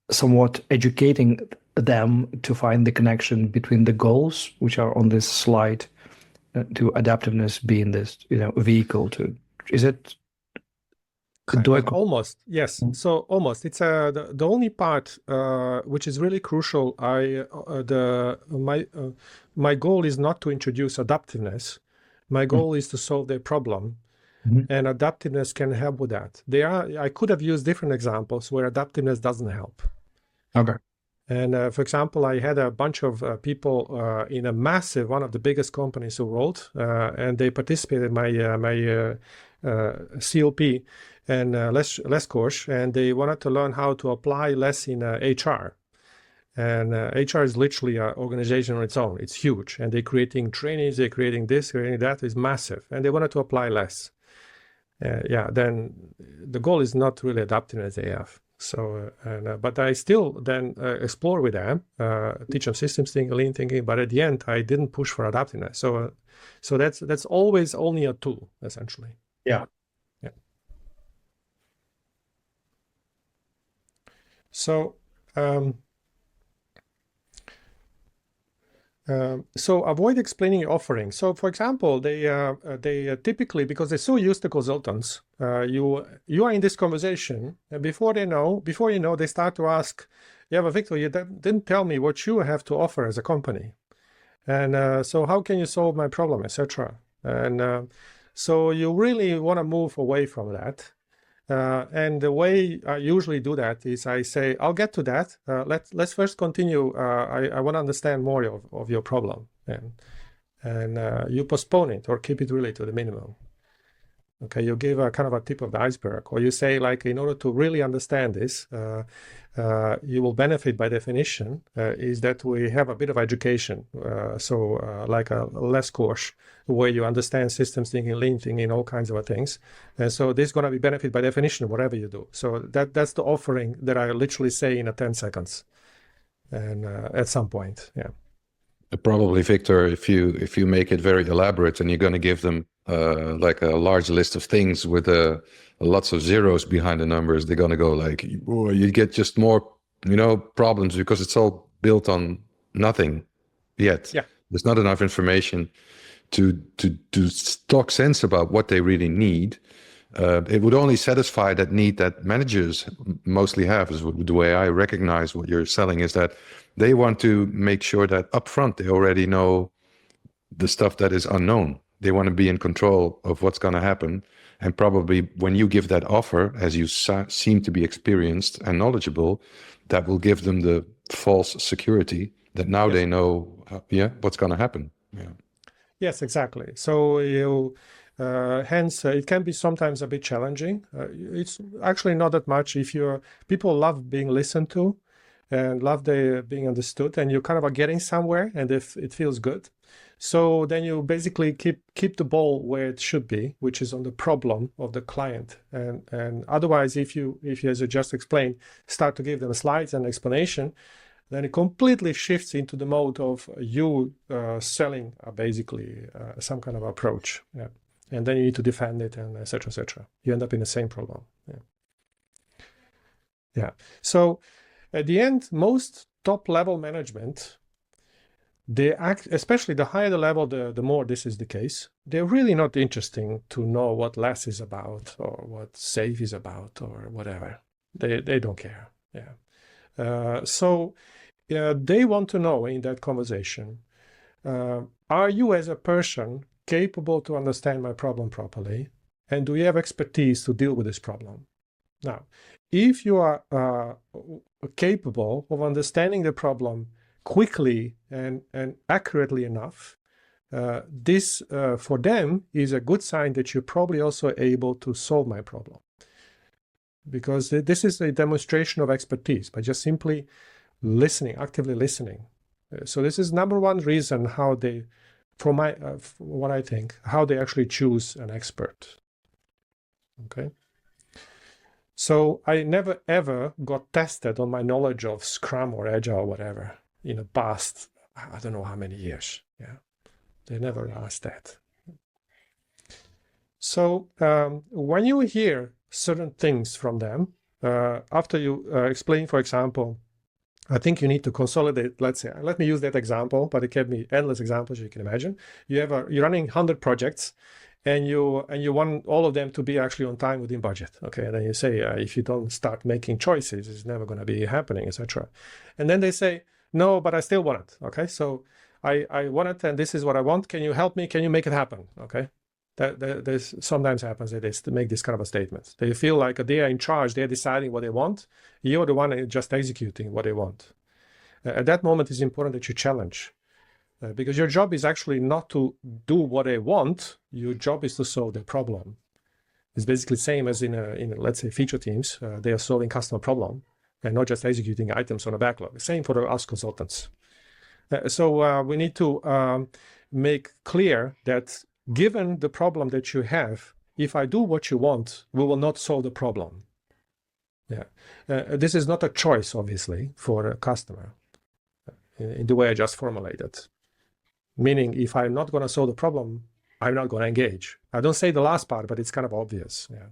somewhat educating them to find the connection between the goals, which are on this slide, to adaptiveness being this, vehicle to, is it? Almost, yes. So almost, it's the only part which is really crucial. My goal is not to introduce adaptiveness. My goal is to solve their problem, and adaptiveness can help with that. I could have used different examples where adaptiveness doesn't help. Okay. And for example, I had a bunch of people in a massive, one of the biggest companies in the world, and they participated in my COP and less course, and they wanted to learn how to apply less in HR. And HR is literally an organization on its own. It's huge, and they're creating trainings, they're creating this, creating that. Is massive, and they wanted to apply less. Then the goal is not really adapting as they have. So, but I still then explore with them, teach them systems thinking, lean thinking. But at the end, I didn't push for adaptiveness. So that's always only a tool, essentially. Yeah. Yeah. So, so avoid explaining your offering. So, for example, they typically, because they're so used to consultants, you are in this conversation, and before you know, they start to ask, "Yeah, but Viktor, you didn't tell me what you have to offer as a company, and so how can you solve my problem, etc." And so you really want to move away from that. And the way I usually do that is I say, I'll get to that. Let's first continue. I want to understand more of your problem, and you postpone it or keep it really to the minimum. Okay, you give a kind of a tip of the iceberg, or you say, like, in order to really understand this, you will benefit by definition, is that we have a bit of education. So like a less course where you understand systems thinking, lean thinking, all kinds of things. And so this is going to be benefit by definition, whatever you do. So that's the offering that I literally say in 10 seconds. And at some point, yeah. Probably, Viktor, if you make it very elaborate and you're going to give them like a large list of things with lots of zeros behind the numbers, they're going to go like, oh, you get just more, problems, because it's all built on nothing yet. Yeah. There's not enough information to talk sense about what they really need. It would only satisfy that need that managers mostly have. Is the way I recognize what you're selling, is that they want to make sure that upfront they already know the stuff that is unknown. They want to be in control of what's going to happen. And probably when you give that offer, as you seem to be experienced and knowledgeable, that will give them the false security that now they know, what's going to happen. Yeah. Yes, exactly. So you, hence, it can be sometimes a bit challenging. It's actually not that much if people love being listened to and love being understood, and you kind of are getting somewhere, and if it feels good. So then you basically keep the ball where it should be, which is on the problem of the client. And otherwise, if you, as I just explained, start to give them slides and explanation, then it completely shifts into the mode of you selling basically some kind of approach. Yeah. And then you need to defend it and et cetera, et cetera. You end up in the same problem. Yeah. Yeah. So at the end, most top level management, they act, especially the higher the level, the more this is the case. They're really not interesting to know what less is about or what safe is about or whatever. They don't care. Yeah. So they want to know in that conversation, are you as a person capable to understand my problem properly? And do you have expertise to deal with this problem? Now, if you are capable of understanding the problem quickly and accurately enough, this for them is a good sign that you're probably also able to solve my problem. Because this is a demonstration of expertise by just simply listening, actively listening. So this is number one reason how they, for what I think, how they actually choose an expert. Okay. So I never ever got tested on my knowledge of Scrum or Agile or whatever in the past, I don't know how many years. Yeah, they never asked that. So when you hear certain things from them, after you explain, for example, I think you need to consolidate, let's say, let me use that example, but it can be endless examples, you can imagine. You're running 100 projects, and you want all of them to be actually on time within budget. Okay, and then you say, if you don't start making choices, it's never going to be happening, etc. And then they say, no, but I still want it. Okay, so I want it, and this is what I want. Can you help me? Can you make it happen? Okay, that sometimes happens that they make this kind of a statement. They feel like they are in charge. They're deciding what they want. You're the one just executing what they want. At that moment, it's important that you challenge. Because your job is actually not to do what they want. Your job is to solve their problem. It's basically the same as in let's say, feature teams. They are solving customer problem and not just executing items on a backlog. Same for us consultants. So we need to make clear that given the problem that you have, if I do what you want, we will not solve the problem. Yeah, this is not a choice, obviously, for a customer in the way I just formulated. Meaning, if I'm not going to solve the problem, I'm not going to engage. I don't say the last part, but it's kind of obvious. Yeah.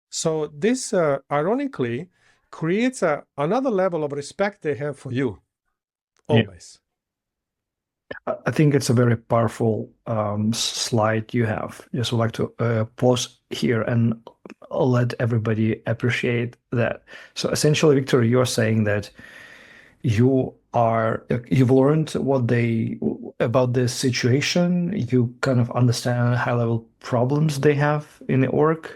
So this, ironically, creates another level of respect they have for you, always. Yeah. I think it's a very powerful slide you have. Just would like to pause here and let everybody appreciate that. So essentially, Viktor, you're saying that you've learned about this situation. You kind of understand high-level problems they have in the org.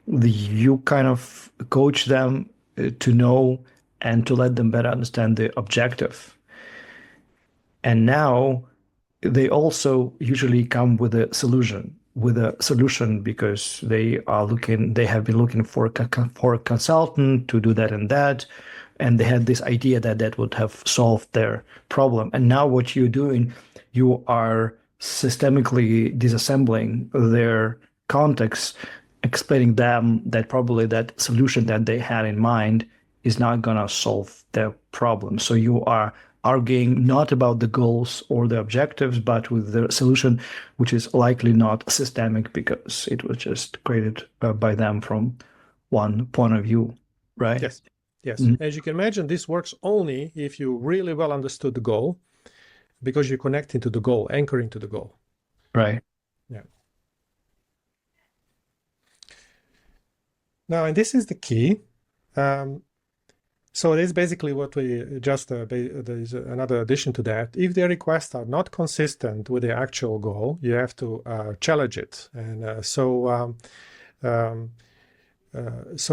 You kind of coach them to know and to let them better understand the objective. And now they also usually come with a solution because they have been looking for a consultant to do that and that. And they had this idea that would have solved their problem. And now what you're doing, you are systemically disassembling their context, explaining them that probably that solution that they had in mind is not going to solve their problem. So you are arguing not about the goals or the objectives, but with the solution, which is likely not systemic because it was just created by them from one point of view, right? Yes. Yes. Mm-hmm. As you can imagine, this works only if you really well understood the goal, because you're connecting to the goal, anchoring to the goal. Right. Yeah. Now, and this is the key. So it is basically what we just, there's another addition to that. If their requests are not consistent with the actual goal, you have to challenge it. And so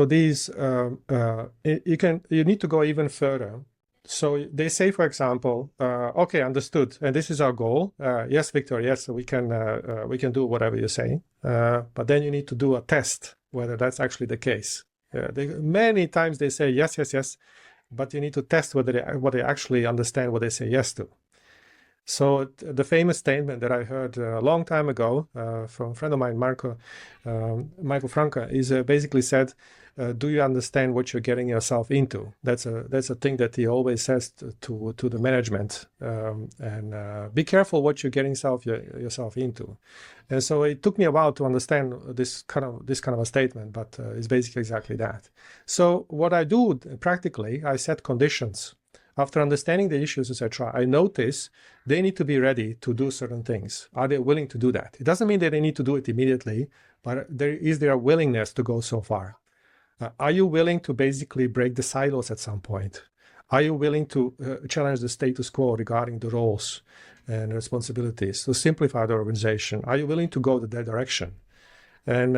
these you need to go even further. So they say, for example, okay, understood, and this is our goal. Yes, Victor, yes, we can do whatever you say, but then you need to do a test whether that's actually the case. Many times they say yes, yes, yes, but you need to test whether they actually understand what they say yes to. So the famous statement that I heard a long time ago from a friend of mine, Michael Franca, is basically said, "Do you understand what you're getting yourself into?" That's a thing that he always says to the management, and be careful what you're getting yourself into. And so it took me a while to understand this kind of a statement, but it's basically exactly that. So what I do practically, I set conditions. After understanding the issues, etc., I notice they need to be ready to do certain things. Are they willing to do that? It doesn't mean that they need to do it immediately, but is there a willingness to go so far? Are you willing to basically break the silos at some point? Are you willing to challenge the status quo regarding the roles and responsibilities, to simplify the organization? Are you willing to go that direction? And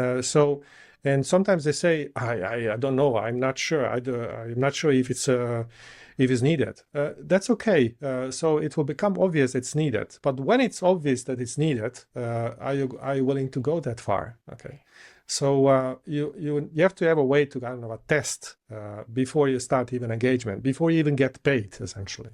and sometimes they say, I don't know, I'm not sure. I'm not sure if it's needed. That's okay. So it will become obvious it's needed. But when it's obvious that it's needed, are you willing to go that far? Okay. So you have to have a way to kind of a test before you start even engagement, before you even get paid, essentially.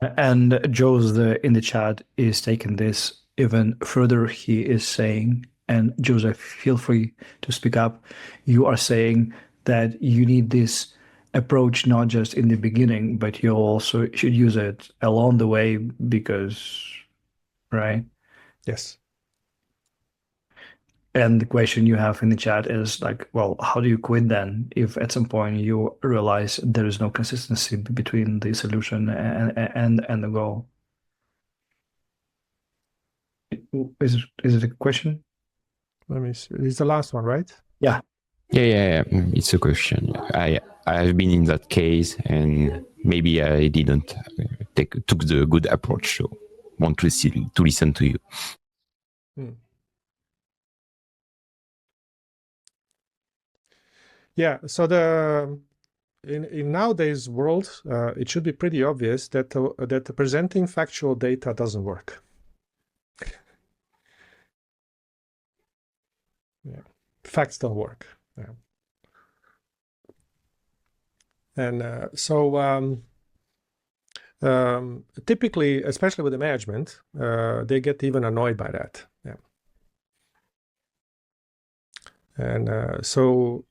And Joe's in the chat is taking this even further. He is saying, and Joseph, feel free to speak up. You are saying that you need this approach not just in the beginning, but you also should use it along the way because, right? Yes. And the question you have in the chat is like, well, how do you quit then if at some point you realize there is no consistency between the solution and the goal? Is it a question? Let me see. It's the last one, right? Yeah. Yeah, it's a question. I've been in that case, and maybe I didn't took the good approach. So, want to listen to you. Yeah. So in nowadays world, it should be pretty obvious that that presenting factual data doesn't work. Yeah. Facts don't work. Yeah. And so typically, especially with the management, they get even annoyed by that. Yeah. And so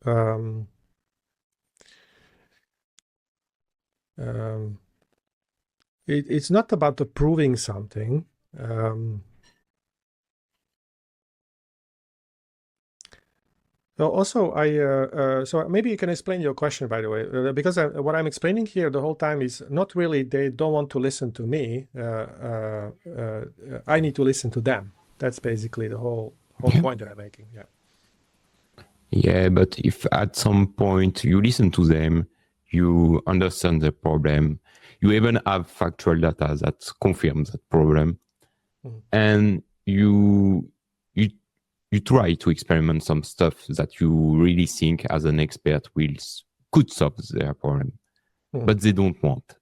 it's not about proving something. Also, so maybe you can explain your question, by the way, because what I'm explaining here the whole time is not really they don't want to listen to me. I need to listen to them. That's basically the whole point that I'm making. Yeah. Yeah, but if at some point you listen to them, you understand the problem, you even have factual data that confirms that problem, and you try to experiment some stuff that you really think as an expert could solve their problem, but they don't want.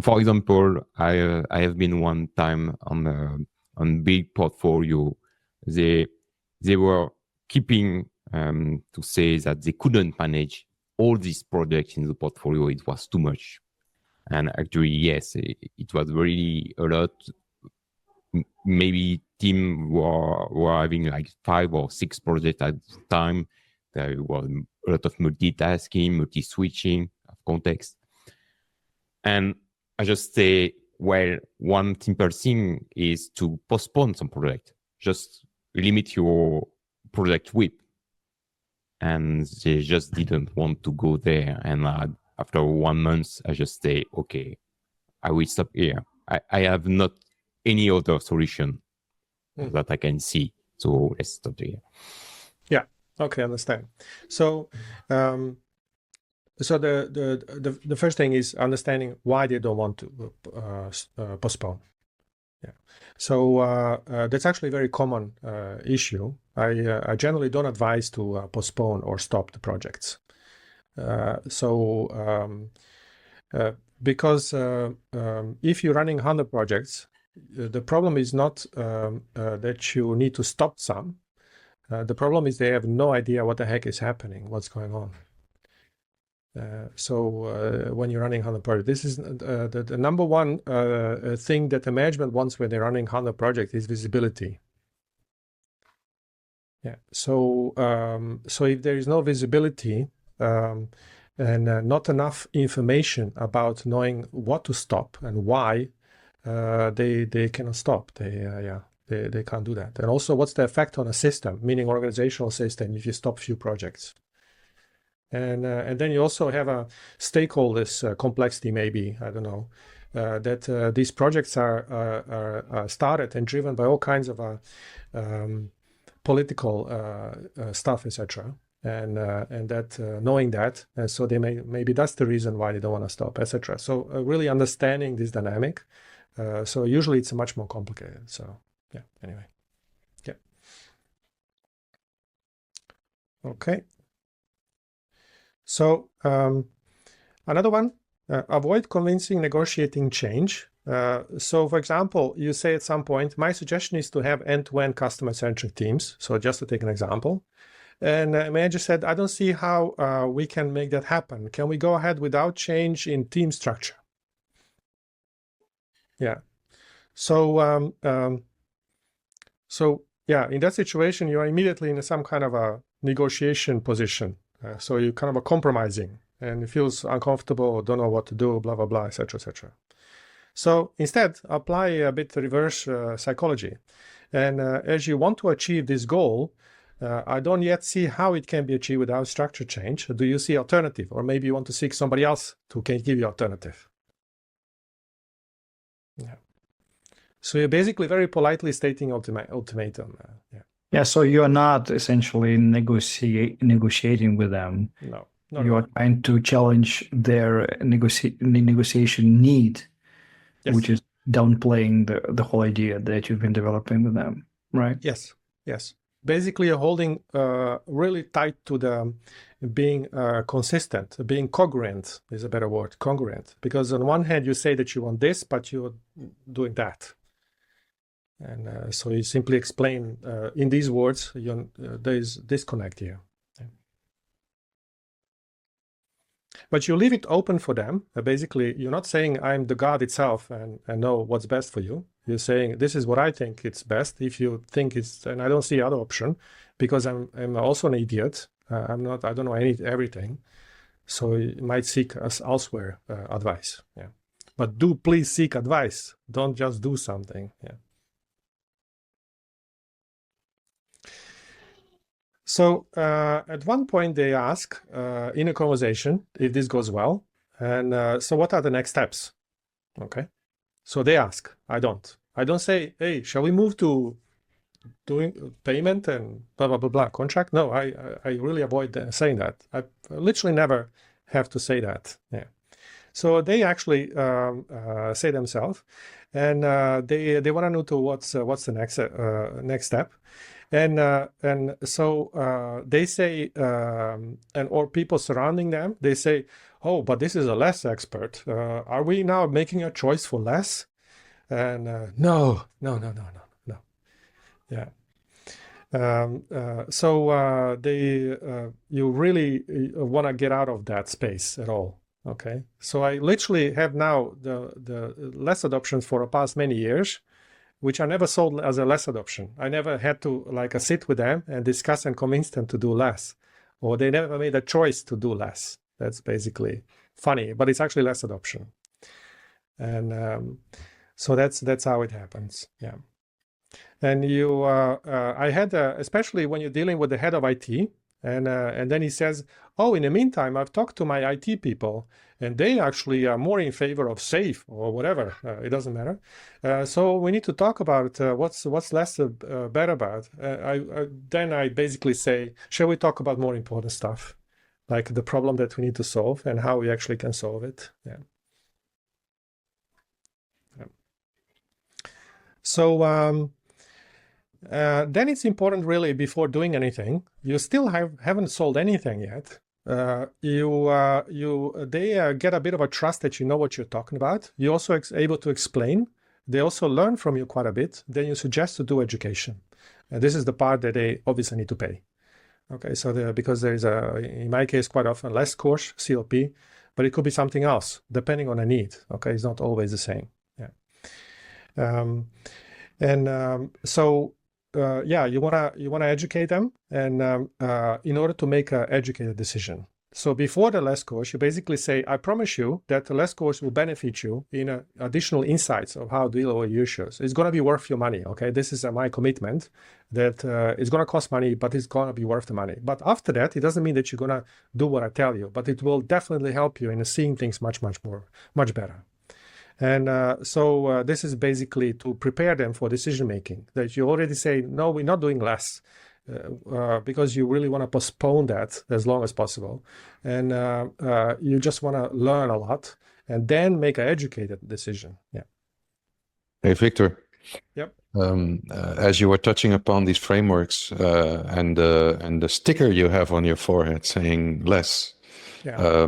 For example, I have been one time on big portfolio. They were keeping to say that they couldn't manage all these projects in the portfolio. It was too much. And actually, yes, it was really a lot. Maybe team were having like 5 or 6 projects at the time. There was a lot of multitasking, multi-switching of context. And I just say, well, one simple thing is to postpone some project. Just limit your project whip. And they just didn't want to go there. And after 1 month, I just say, okay, I will stop here. I have not any other solution that I can see. So let's stop here. Yeah. Okay, understand. So, so the first thing is understanding why they don't want to postpone. Yeah. So that's actually a very common issue. I generally don't advise to postpone or stop the projects. Because if you're running 100 projects, the problem is not that you need to stop some. The problem is they have no idea what the heck is happening, what's going on. So when you're running 100 projects, this is the number one thing that the management wants when they're running 100 projects is visibility. Yeah. So so if there is no visibility and not enough information about knowing what to stop and why, they cannot stop. They can't do that. And also, what's the effect on a system, meaning organizational system, if you stop few projects? And then you also have a stakeholders complexity, maybe, I don't know, that these projects are started and driven by all kinds of political stuff, etc. And that knowing that, so they maybe that's the reason why they don't want to stop, etc. So really understanding this dynamic. So usually it's much more complicated. So yeah. Anyway. Yeah. Okay. So another one, avoid convincing negotiating change. So for example, you say at some point, my suggestion is to have end-to-end customer-centric teams. So just to take an example. And manager said, I don't see how we can make that happen. Can we go ahead without change in team structure? Yeah. So yeah, in that situation, you are immediately in some kind of a negotiation position. So you kind of are compromising and it feels uncomfortable, don't know what to do, blah, blah, blah, etc., etc. So instead, apply a bit reverse psychology. And as you want to achieve this goal, I don't yet see how it can be achieved without structure change. Do you see alternative? Or maybe you want to seek somebody else who can give you alternative. Yeah. So you're basically very politely stating ultimatum. Yeah. Yeah, so you're not essentially negotiating with them. No. You are trying to challenge their negotiation need, Yes. which is downplaying the whole idea that you've been developing with them, right? Yes. Yes. Basically, you're holding really tight to the being consistent, being congruent is a better word, congruent. Because on one hand, you say that you want this, but you're doing that. And so you simply explain in these words, there is disconnect here. But you leave it open for them. Basically, you're not saying I'm the God itself and know what's best for you. You're saying this is what I think it's best. If you think it's, and I don't see other option, because I'm also an idiot. I don't know everything. So you might seek us elsewhere advice. Yeah, but do please seek advice. Don't just do something. Yeah. So at one point they ask in a conversation if this goes well, and so what are the next steps? Okay, so they ask. I don't say, hey, shall we move to doing payment and blah blah blah blah contract? No, I really avoid saying that. I literally never have to say that. Yeah. So they actually say themselves, and they want to know to what's the next step. And so they say, or people surrounding them, they say, oh, but this is a less expert. Are we now making a choice for less? And no. Yeah. So you really want to get out of that space at all. Okay. So I literally have now the less adoptions for the past many years, which I never sold as a less adoption. I never had to sit with them and discuss and convince them to do less, or they never made a choice to do less. That's basically funny, but it's actually less adoption. And so that's how it happens. Yeah. And I had, especially when you're dealing with the head of IT, and then he says, oh, in the meantime, I've talked to my IT people, and they actually are more in favor of SAFe or whatever. It doesn't matter. So we need to talk about what's less bad about. Then I basically say, shall we talk about more important stuff, like the problem that we need to solve and how we actually can solve it? Yeah. So then it's important, really, before doing anything, you still haven't sold anything yet. they get a bit of a trust that you know what you're talking about. You're also able to explain. They also learn from you quite a bit. Then you suggest to do education. And this is the part that they obviously need to pay. Okay, so because there is in my case, quite often less course, CLP, but it could be something else depending on a need. Okay, it's not always the same. Yeah. You wanna educate them, and in order to make an educated decision. So before the less course, you basically say, I promise you that the less course will benefit you in additional insights of how to deal with your issues. It's going to be worth your money, okay? This is my commitment that it's going to cost money, but it's going to be worth the money. But after that, it doesn't mean that you're going to do what I tell you, but it will definitely help you in seeing things much better. And so this is basically to prepare them for decision-making, that you already say, no, we're not doing less. Because you really want to postpone that as long as possible. And you just want to learn a lot and then make an educated decision. Yeah. Hey, Victor. Yep. As you were touching upon these frameworks and the sticker you have on your forehead saying less, yeah.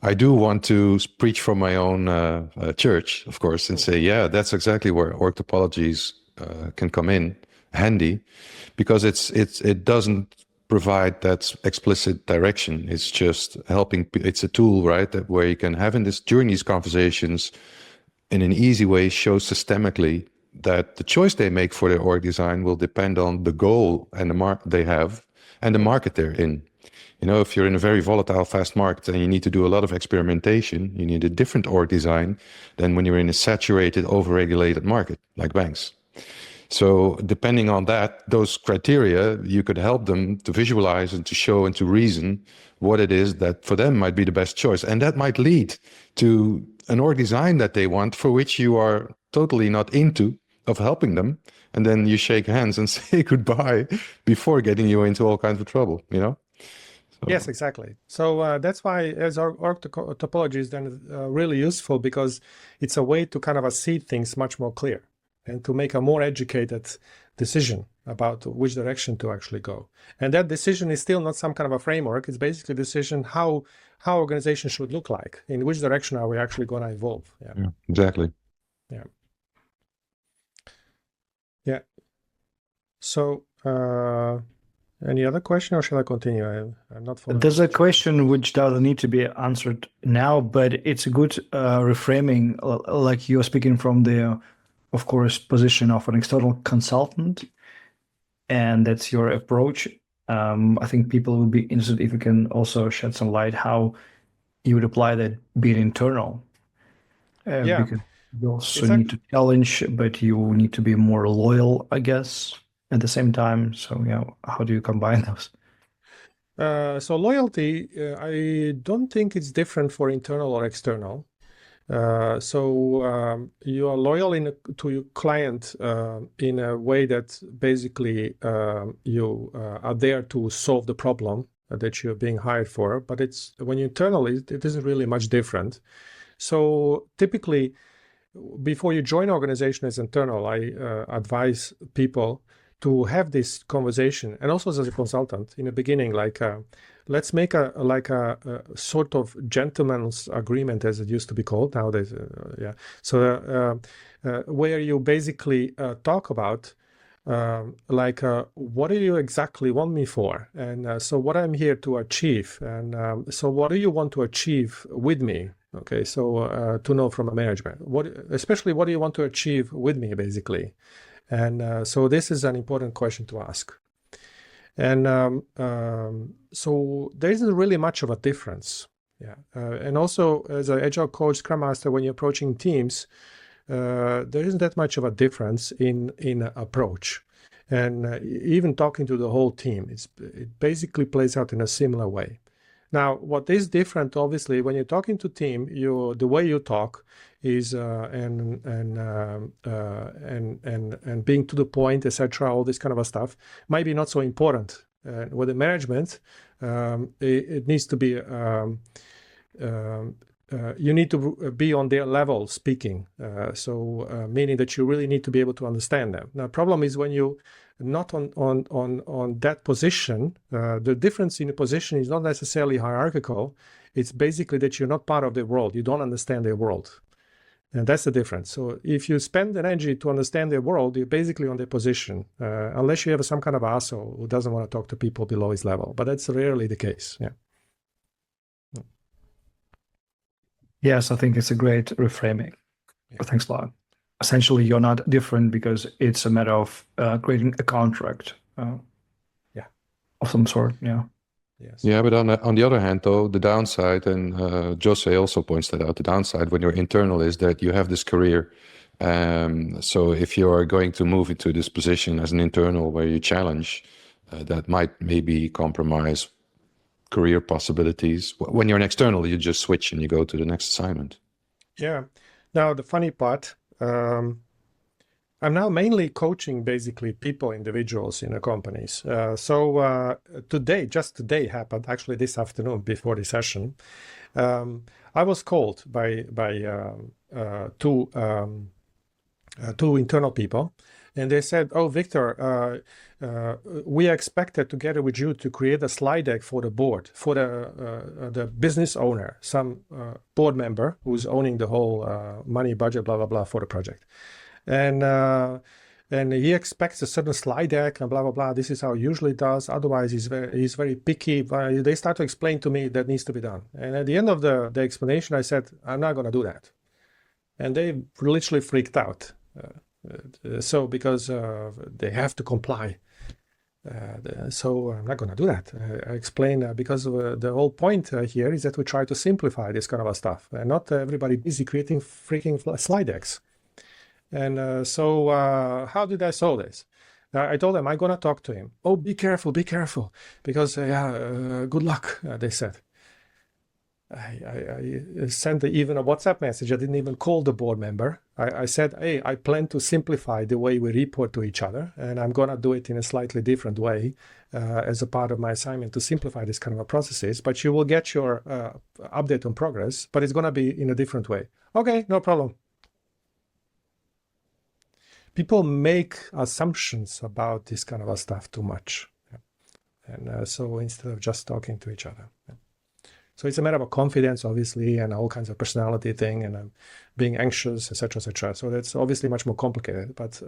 I do want to preach from my own church, of course, and say, yeah, that's exactly where org topologies can come in handy, because it doesn't provide that explicit direction. It's just helping. It's a tool, right? That where you can have during these conversations in an easy way show systemically that the choice they make for their org design will depend on the goal and the market they have and the market they're in. You know, if you're in a very volatile, fast market and you need to do a lot of experimentation, you need a different org design than when you're in a saturated, overregulated market like banks. So depending on those criteria, you could help them to visualize and to show and to reason what it is that for them might be the best choice. And that might lead to an org design that they want, for which you are totally not into, of helping them. And then you shake hands and say goodbye before getting you into all kinds of trouble, you know? So. Yes, exactly. So that's why as org topology is then really useful, because it's a way to kind of see things much more clear and to make a more educated decision about which direction to actually go. And that decision is still not some kind of a framework. It's basically a decision how organization should look like, in which direction are we actually going to evolve. Yeah, exactly. Yeah. So any other question, or shall I continue? I'm not following. There's a question which doesn't need to be answered now, but it's a good reframing, like you're speaking from the, of course, position of an external consultant, and that's your approach. I think people would be interested if you can also shed some light how you would apply that being internal. Because you also need to challenge, but you need to be more loyal, I guess, at the same time. So, yeah, how do you combine those? So loyalty, I don't think it's different for internal or external. So you are loyal to your client in a way that basically you are there to solve the problem that you're being hired for. But it's when you're internal, it isn't really much different. So typically, before you join an organization as internal, I advise people to have this conversation, and also as a consultant in the beginning, like let's make a sort of gentleman's agreement, as it used to be called nowadays. So where you basically talk about what do you exactly want me for, and so what I'm here to achieve, and so what do you want to achieve with me? Okay, so to know from a management, especially what do you want to achieve with me, basically. And so this is an important question to ask. And so there isn't really much of a difference. And also, as an Agile coach, Scrum Master, when you're approaching teams, there isn't that much of a difference in approach. And even talking to the whole team, it basically plays out in a similar way. Now, what is different, obviously, when you're talking to team, the way you talk is and being to the point, etc. All this kind of stuff might be not so important. With the management, it needs to be. You need to be on their level speaking. So meaning that you really need to be able to understand them. Now, the problem is when you not on that position. The difference in the position is not necessarily hierarchical. It's basically that you're not part of their world. You don't understand their world. And that's the difference. So if you spend energy to understand their world, you're basically on their position, unless you have some kind of asshole who doesn't want to talk to people below his level. But that's rarely the case. Yeah. Yes, I think it's a great reframing. Yeah. Thanks a lot. Essentially, you're not different because it's a matter of creating a contract Yeah. of some sort. Yeah. Yes. Yeah, but on the other hand, though, the downside, and Jose also points that out, the downside when you're internal is that you have this career. So if you are going to move into this position as an internal where you challenge, that might maybe compromise career possibilities. When you're an external, you just switch and you go to the next assignment. Yeah. Now, the funny part, I'm now mainly coaching basically people, individuals in the companies. So just today happened, actually this afternoon before the session, I was called by two internal people, and they said, "Oh, Viktor, we expected together with you to create a slide deck for the board, for the business owner, some board member who's owning the whole money budget, blah, blah, blah, for the project. And he expects a certain slide deck and blah, blah, blah. This is how he usually does. Otherwise, he's very picky. They start to explain to me that needs to be done. And at the end of the explanation, I said, I'm not going to do that. And they literally freaked out. So because they have to comply. So I'm not going to do that. I explain because the whole point here is that we try to simplify this kind of stuff and not everybody busy creating freaking slide decks. And so how did I solve this? I told them I'm going to talk to him. Oh, be careful, because good luck, they said. I sent even a WhatsApp message. I didn't even call the board member. I said, hey, I plan to simplify the way we report to each other, and I'm going to do it in a slightly different way as a part of my assignment to simplify this kind of processes. But you will get your update on progress, but it's going to be in a different way. Okay, no problem. People make assumptions about this kind of stuff too much. And so instead of just talking to each other. So it's a matter of confidence, obviously, and all kinds of personality thing, and being anxious, etc., etc. So that's obviously much more complicated. But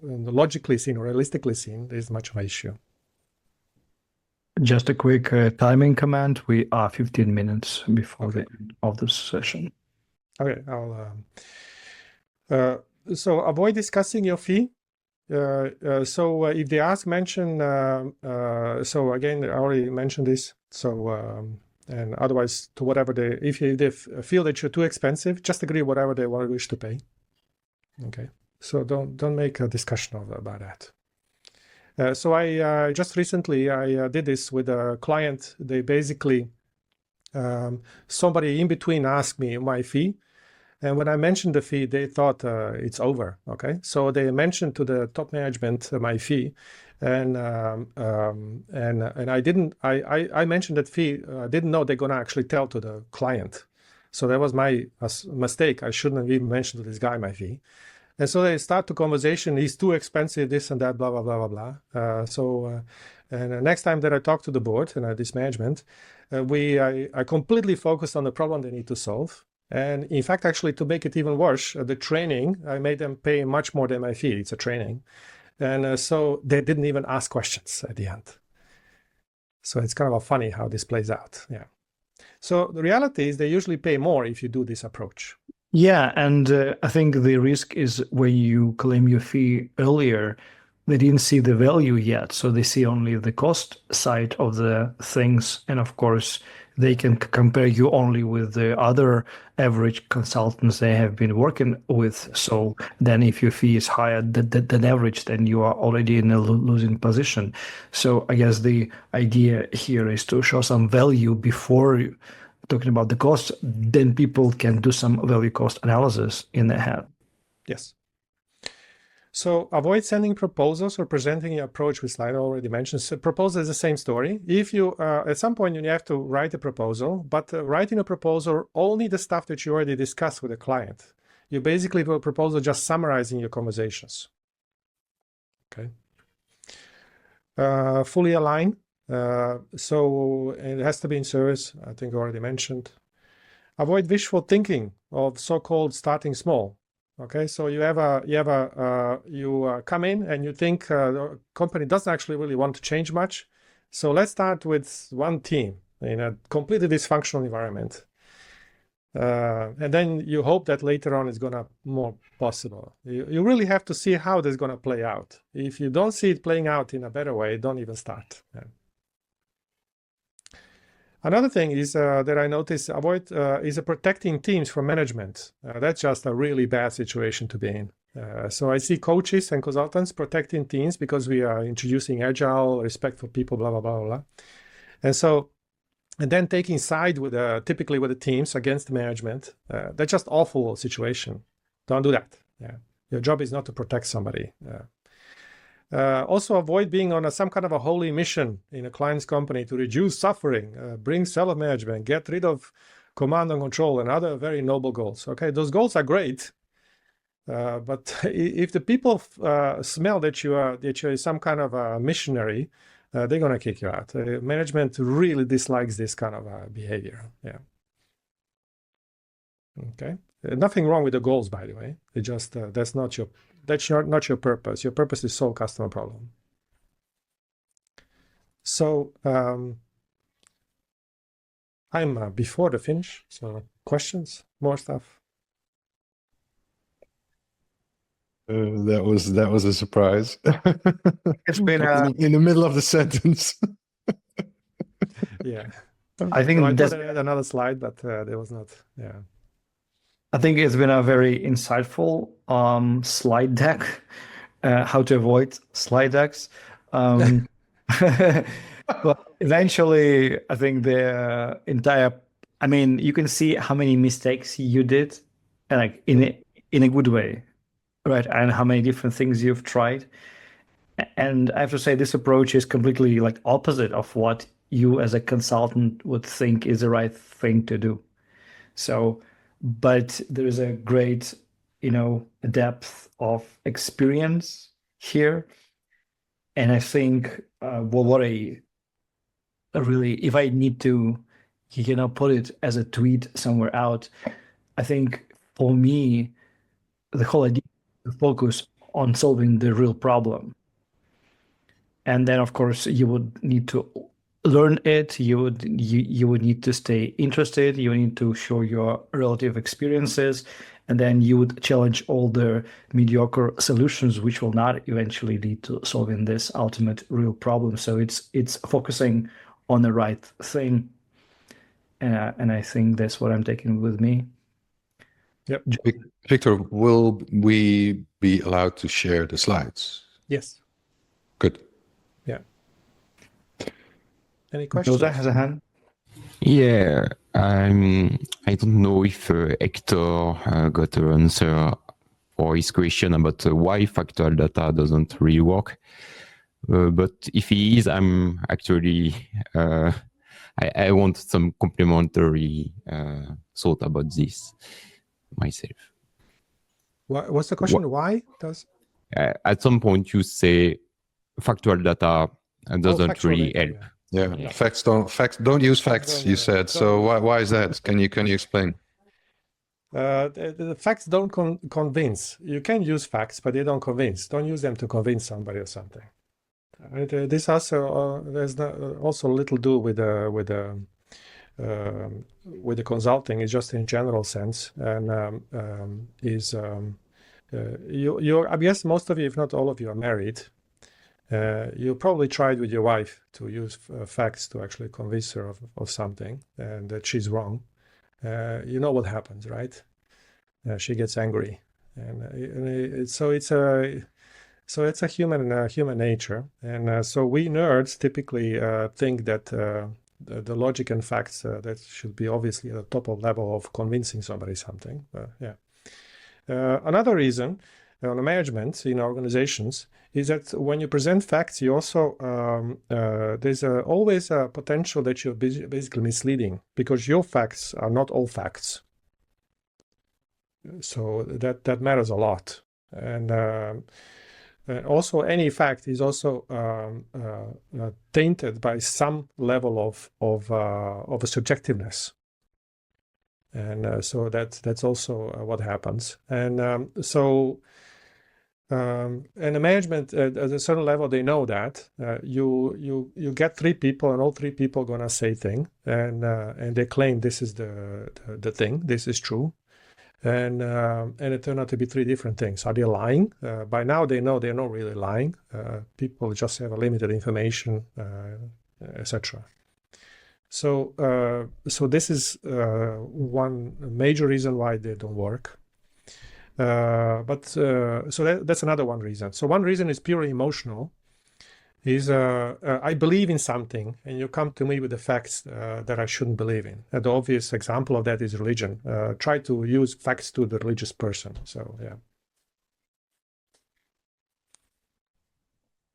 logically seen or realistically seen, there is much of an issue. Just a quick timing comment. We are 15 minutes before the end of this session. Okay, so avoid discussing your fee. So if they ask, mention, so again, I already mentioned this. So, and otherwise to whatever if they feel that you're too expensive, just agree whatever they wish to pay. Okay. So don't make a discussion about that. So I just recently, I did this with a client. They basically, somebody in between asked me my fee. And when I mentioned the fee, they thought it's over. Okay, so they mentioned to the top management my fee, and I didn't. I mentioned that fee. I didn't know they're gonna actually tell to the client, so that was my mistake. I shouldn't have even mentioned to this guy my fee. And so they start the conversation. He's too expensive. This and that. Blah blah blah blah blah. And next time that I talk to the board and this management, I completely focused on the problem they need to solve. And in fact, actually, to make it even worse, the training, I made them pay much more than my fee. It's a training. And so they didn't even ask questions at the end. So it's kind of funny how this plays out. Yeah. So the reality is they usually pay more if you do this approach. Yeah, and I think the risk is when you claim your fee earlier, they didn't see the value yet. So they see only the cost side of the things. And of course, they can compare you only with the other average consultants they have been working with. So then if your fee is higher than average, then you are already in a losing position. So I guess the idea here is to show some value before talking about the cost, then people can do some value cost analysis in their head. Yes. So avoid sending proposals or presenting your approach with slide. I already mentioned. So proposal is the same story. If you, at some point, you have to write a proposal, but writing a proposal, only the stuff that you already discussed with the client. You basically do a proposal just summarizing your conversations. Okay. Fully align. So it has to be in service. I think I already mentioned. Avoid wishful thinking of so-called starting small. Okay, so you come in and you think the company doesn't actually really want to change much. So let's start with one team in a completely dysfunctional environment. And then you hope that later on it's gonna more possible. You really have to see how this is gonna play out. If you don't see it playing out in a better way, don't even start. Yeah. Another thing is that I noticed is protecting teams from management. That's just a really bad situation to be in. So I see coaches and consultants protecting teams because we are introducing agile, respect for people, blah, blah, blah, blah. And then taking side with typically with the teams against the management. That's just awful situation. Don't do that. Yeah. Your job is not to protect somebody. Also avoid being on some kind of a holy mission in a client's company to reduce suffering, bring self-management, get rid of command and control, and other very noble goals. Okay, those goals are great, but if the people smell that you're some kind of a missionary, they're gonna kick you out. Management really dislikes this kind of behavior. Yeah. Okay. Nothing wrong with the goals, by the way. It just that's not your purpose. Your purpose is solve customer problem. So I'm before the finish. So questions, more stuff. That was a surprise. It's been in the middle of the sentence. Yeah. I think So I that's thought I had another slide, but there was not. Yeah. I think it's been a very insightful slide deck. How to avoid slide decks. But eventually, I think the entire. I mean, you can see how many mistakes you did, and like in a good way, right? And how many different things you've tried. And I have to say, this approach is completely like opposite of what you as a consultant would think is the right thing to do. So, but there is a great, depth of experience here. And I think, what I really, if I need to, put it as a tweet somewhere out, I think for me, the whole idea is to focus on solving the real problem. And then, of course, you would need to learn it. You would need to stay interested. You need to show your relative experiences, and then you would challenge all the mediocre solutions, which will not eventually lead to solving this ultimate real problem. So it's focusing on the right thing, and I think that's what I'm taking with me. Yep. Victor, will we be allowed to share the slides? Yes. Good. Yeah. Any questions? Jose has a hand. Yeah, I don't know if Hector got an answer for his question about why factual data doesn't really work. But if he is, I'm actually, I want some complementary thought about this myself. What's the question? Why does? At some point you say factual data doesn't really help. Yeah. Facts don't use facts, you said. So why is that? Can you explain? The facts don't convince. You can use facts, but they don't convince. Don't use them to convince somebody or something. This also there's also little to do with the consulting. It's just in general sense, and I guess most of you, if not all of you, are married. You probably tried with your wife to use facts to actually convince her of something and that she's wrong. You know what happens, right? She gets angry, and so it's a human nature. And so we nerds typically think that the logic and facts that should be obviously at the top of level of convincing somebody something. Yeah. Another reason on the management in organizations is that when you present facts, you also there's always a potential that you're basically misleading because your facts are not all facts. So that matters a lot. And also any fact is also tainted by some level of a subjectiveness. And so that's also what happens. And and the management at a certain level, they know that you get three people, and all three people gonna say thing, and they claim this is the thing, this is true, and it turned out to be three different things. Are they lying? By now they know they're not really lying. People just have a limited information, etc. So this is one major reason why they don't work. So that's another one reason. So one reason is purely emotional. Is I believe in something, and you come to me with the facts that I shouldn't believe in. And the obvious example of that is religion. Try to use facts to the religious person. So yeah.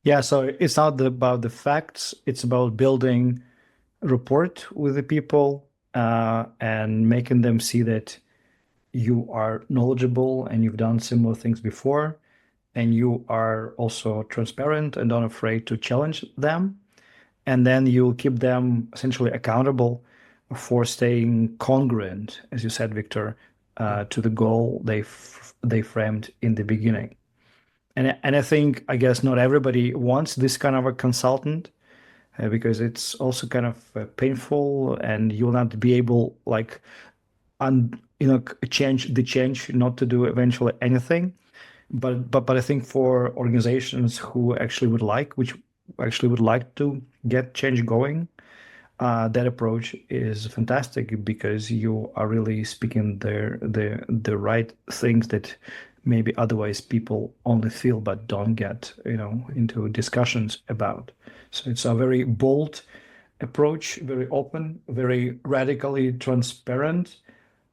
Yeah, so it's not about the facts, it's about building rapport with the people and making them see that you are knowledgeable and you've done similar things before, and you are also transparent and not afraid to challenge them. And then you'll keep them essentially accountable for staying congruent, as you said, Viktor, to the goal they framed in the beginning. And I think, I guess, not everybody wants this kind of a consultant because it's also kind of painful, and you'll not be able, like, change not to do eventually anything. But I think for organizations who actually would like to get change going, that approach is fantastic because you are really speaking the right things that maybe otherwise people only feel but don't get, into discussions about. So it's a very bold approach, very open, very radically transparent,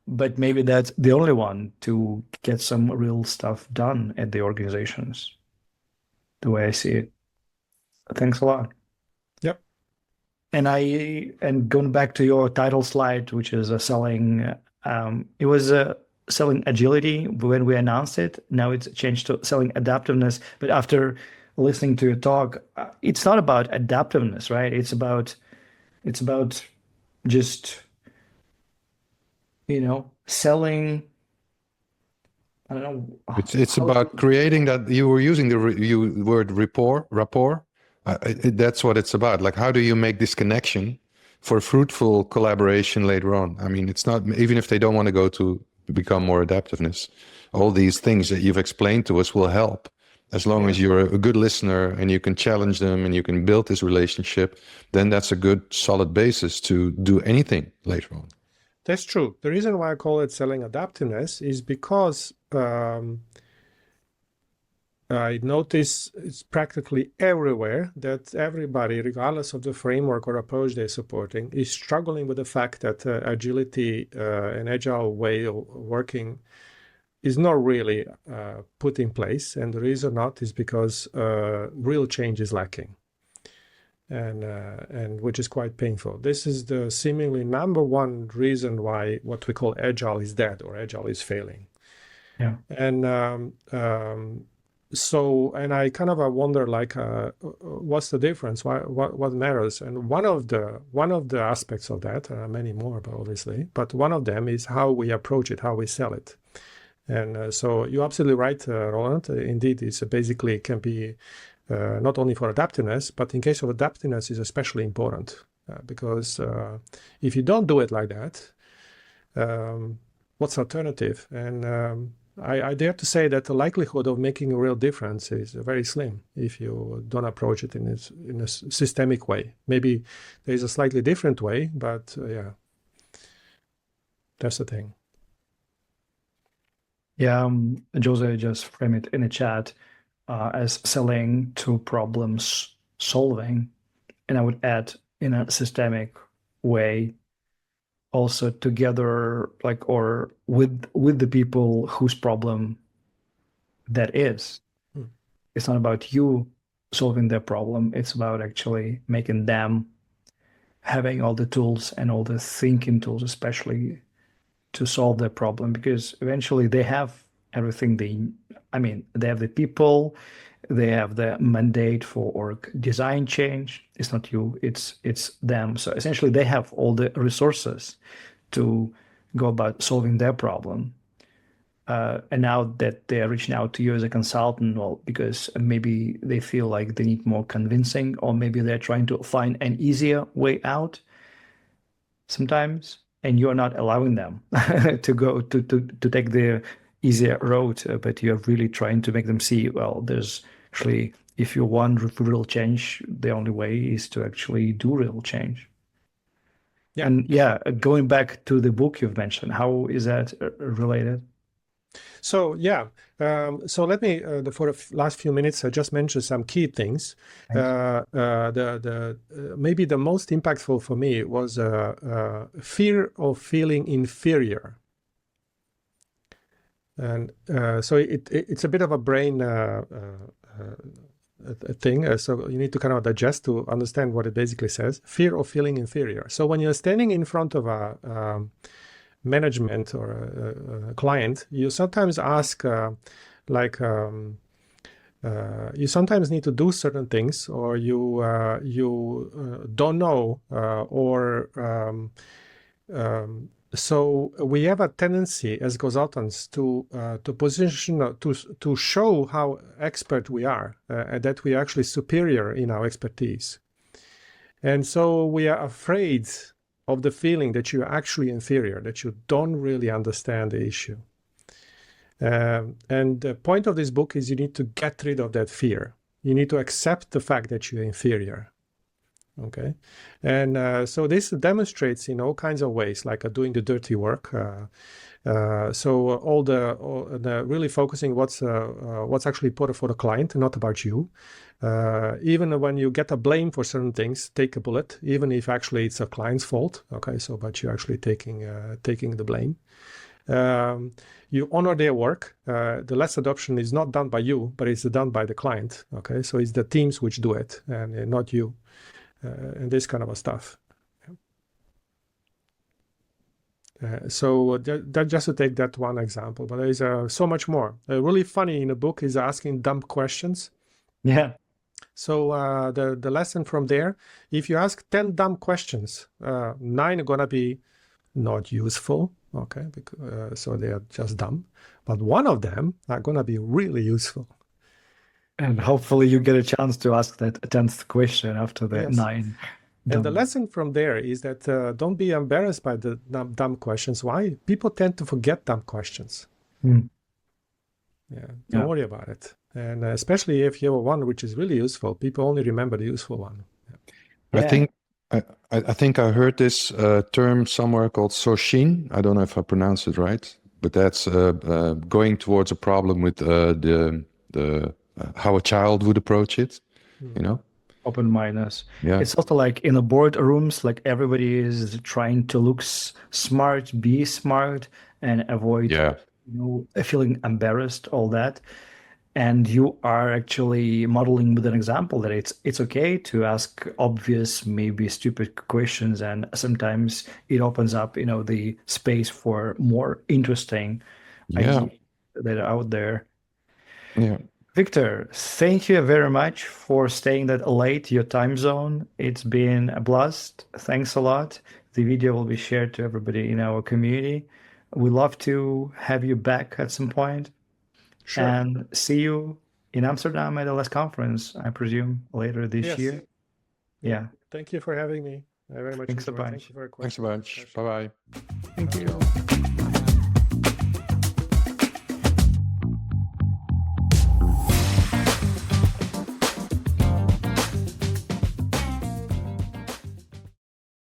but maybe that's the only one to get some real stuff done at the organizations, the way I see it. Thanks a lot. Yep. And going back to your title slide, which is selling, it was selling agility when we announced it. Now it's changed to selling adaptiveness. But after listening to your talk, it's not about adaptiveness, right? It's about just selling. I don't know. It's about creating that. You were using the word rapport. That's what it's about. Like, how do you make this connection for fruitful collaboration later on? I mean, it's not, even if they don't want to go to become more adaptiveness, all these things that you've explained to us will help. As long as you're a good listener and you can challenge them and you can build this relationship, then that's a good solid basis to do anything later on. That's true. The reason why I call it selling adaptiveness is because I notice it's practically everywhere that everybody, regardless of the framework or approach they're supporting, is struggling with the fact that agility, an agile way of working, is not really put in place. And the reason not is because real change is lacking. And which is quite painful. This is the seemingly number one reason why what we call agile is dead or agile is failing. Yeah. And I kind of wonder, like, what's the difference? What matters? And one of the aspects of that, many more, obviously, but one of them is how we approach it, how we sell it. And so you're absolutely right, Roland. Indeed, it's basically can be. Not only for adaptiveness, but in case of adaptiveness is especially important because if you don't do it like that, what's the alternative? And I dare to say that the likelihood of making a real difference is very slim if you don't approach it in a systemic way. Maybe there is a slightly different way, but yeah, that's the thing. Yeah, Jose just framed it in the chat as selling to problems solving, and I would add in a systemic way also together, like, or with the people whose problem that is. It's not about you solving their problem, it's about actually making them having all the tools and all the thinking tools, especially to solve their problem, because eventually they have everything they have the people, they have the mandate for org design change. It's not you, it's them. So essentially they have all the resources to go about solving their problem. And now that they're reaching out to you as a consultant, well, because maybe they feel like they need more convincing, or maybe they're trying to find an easier way out sometimes, and you're not allowing them to go to take the easier road, but you're really trying to make them see, well, there's actually, if you want real change, the only way is to actually do real change. Yeah. And yeah, going back to the book you've mentioned, how is that related? So yeah, so let me for the last few minutes, I just mentioned some key things. Maybe the most impactful for me was fear of feeling inferior, and so it's a bit of a brain thing. So you need to kind of digest to understand what it basically says. Fear of feeling inferior. So when you're standing in front of a management or a client, you sometimes ask you sometimes need to do certain things, or you don't know, so we have a tendency as consultants to position, to show how expert we are, and that we are actually superior in our expertise. And so we are afraid of the feeling that you're actually inferior, that you don't really understand the issue. And the point of this book is you need to get rid of that fear. You need to accept the fact that you're inferior. Okay, and so this demonstrates in all kinds of ways, like doing the dirty work. So all the really focusing what's actually important for the client, not about you. Even when you get a blame for certain things, take a bullet, even if actually it's a client's fault. Okay, so but you're actually taking the blame. You honor their work. The less adoption is not done by you, but it's done by the client. Okay, so it's the teams which do it, and not you. And this kind of stuff. So that just to take that one example, but there is so much more. Really funny in the book is asking dumb questions. Yeah. So the lesson from there, if you ask 10 dumb questions, 9 are gonna be not useful, okay, because, so they are just dumb, but one of them are gonna be really useful. And hopefully you get a chance to ask that 10th question after the 9. And the lesson from there is that don't be embarrassed by the dumb questions. Why? People tend to forget dumb questions. Mm. Yeah, don't worry about it. And especially if you have one which is really useful, people only remember the useful one. Yeah. I think I heard this term somewhere called Soshin. I don't know if I pronounce it right, but that's going towards a problem with the how a child would approach it, you know? Open-mindedness. Yeah. It's also like in the boardrooms, like everybody is trying to look smart, be smart, and avoid feeling embarrassed, all that. And you are actually modeling with an example that it's okay to ask obvious, maybe stupid questions, and sometimes it opens up, the space for more interesting ideas that are out there. Yeah. Viktor, thank you very much for staying that late, your time zone. It's been a blast. Thanks a lot. The video will be shared to everybody in our community. We'd love to have you back at some point. Sure. And see you in Amsterdam at the LS conference, I presume, later this year. Yeah. Thank you for having me. I very much Thanks a enjoyed. bunch. Thank you for your questions. Thanks a bunch. Bye-bye. Thank you.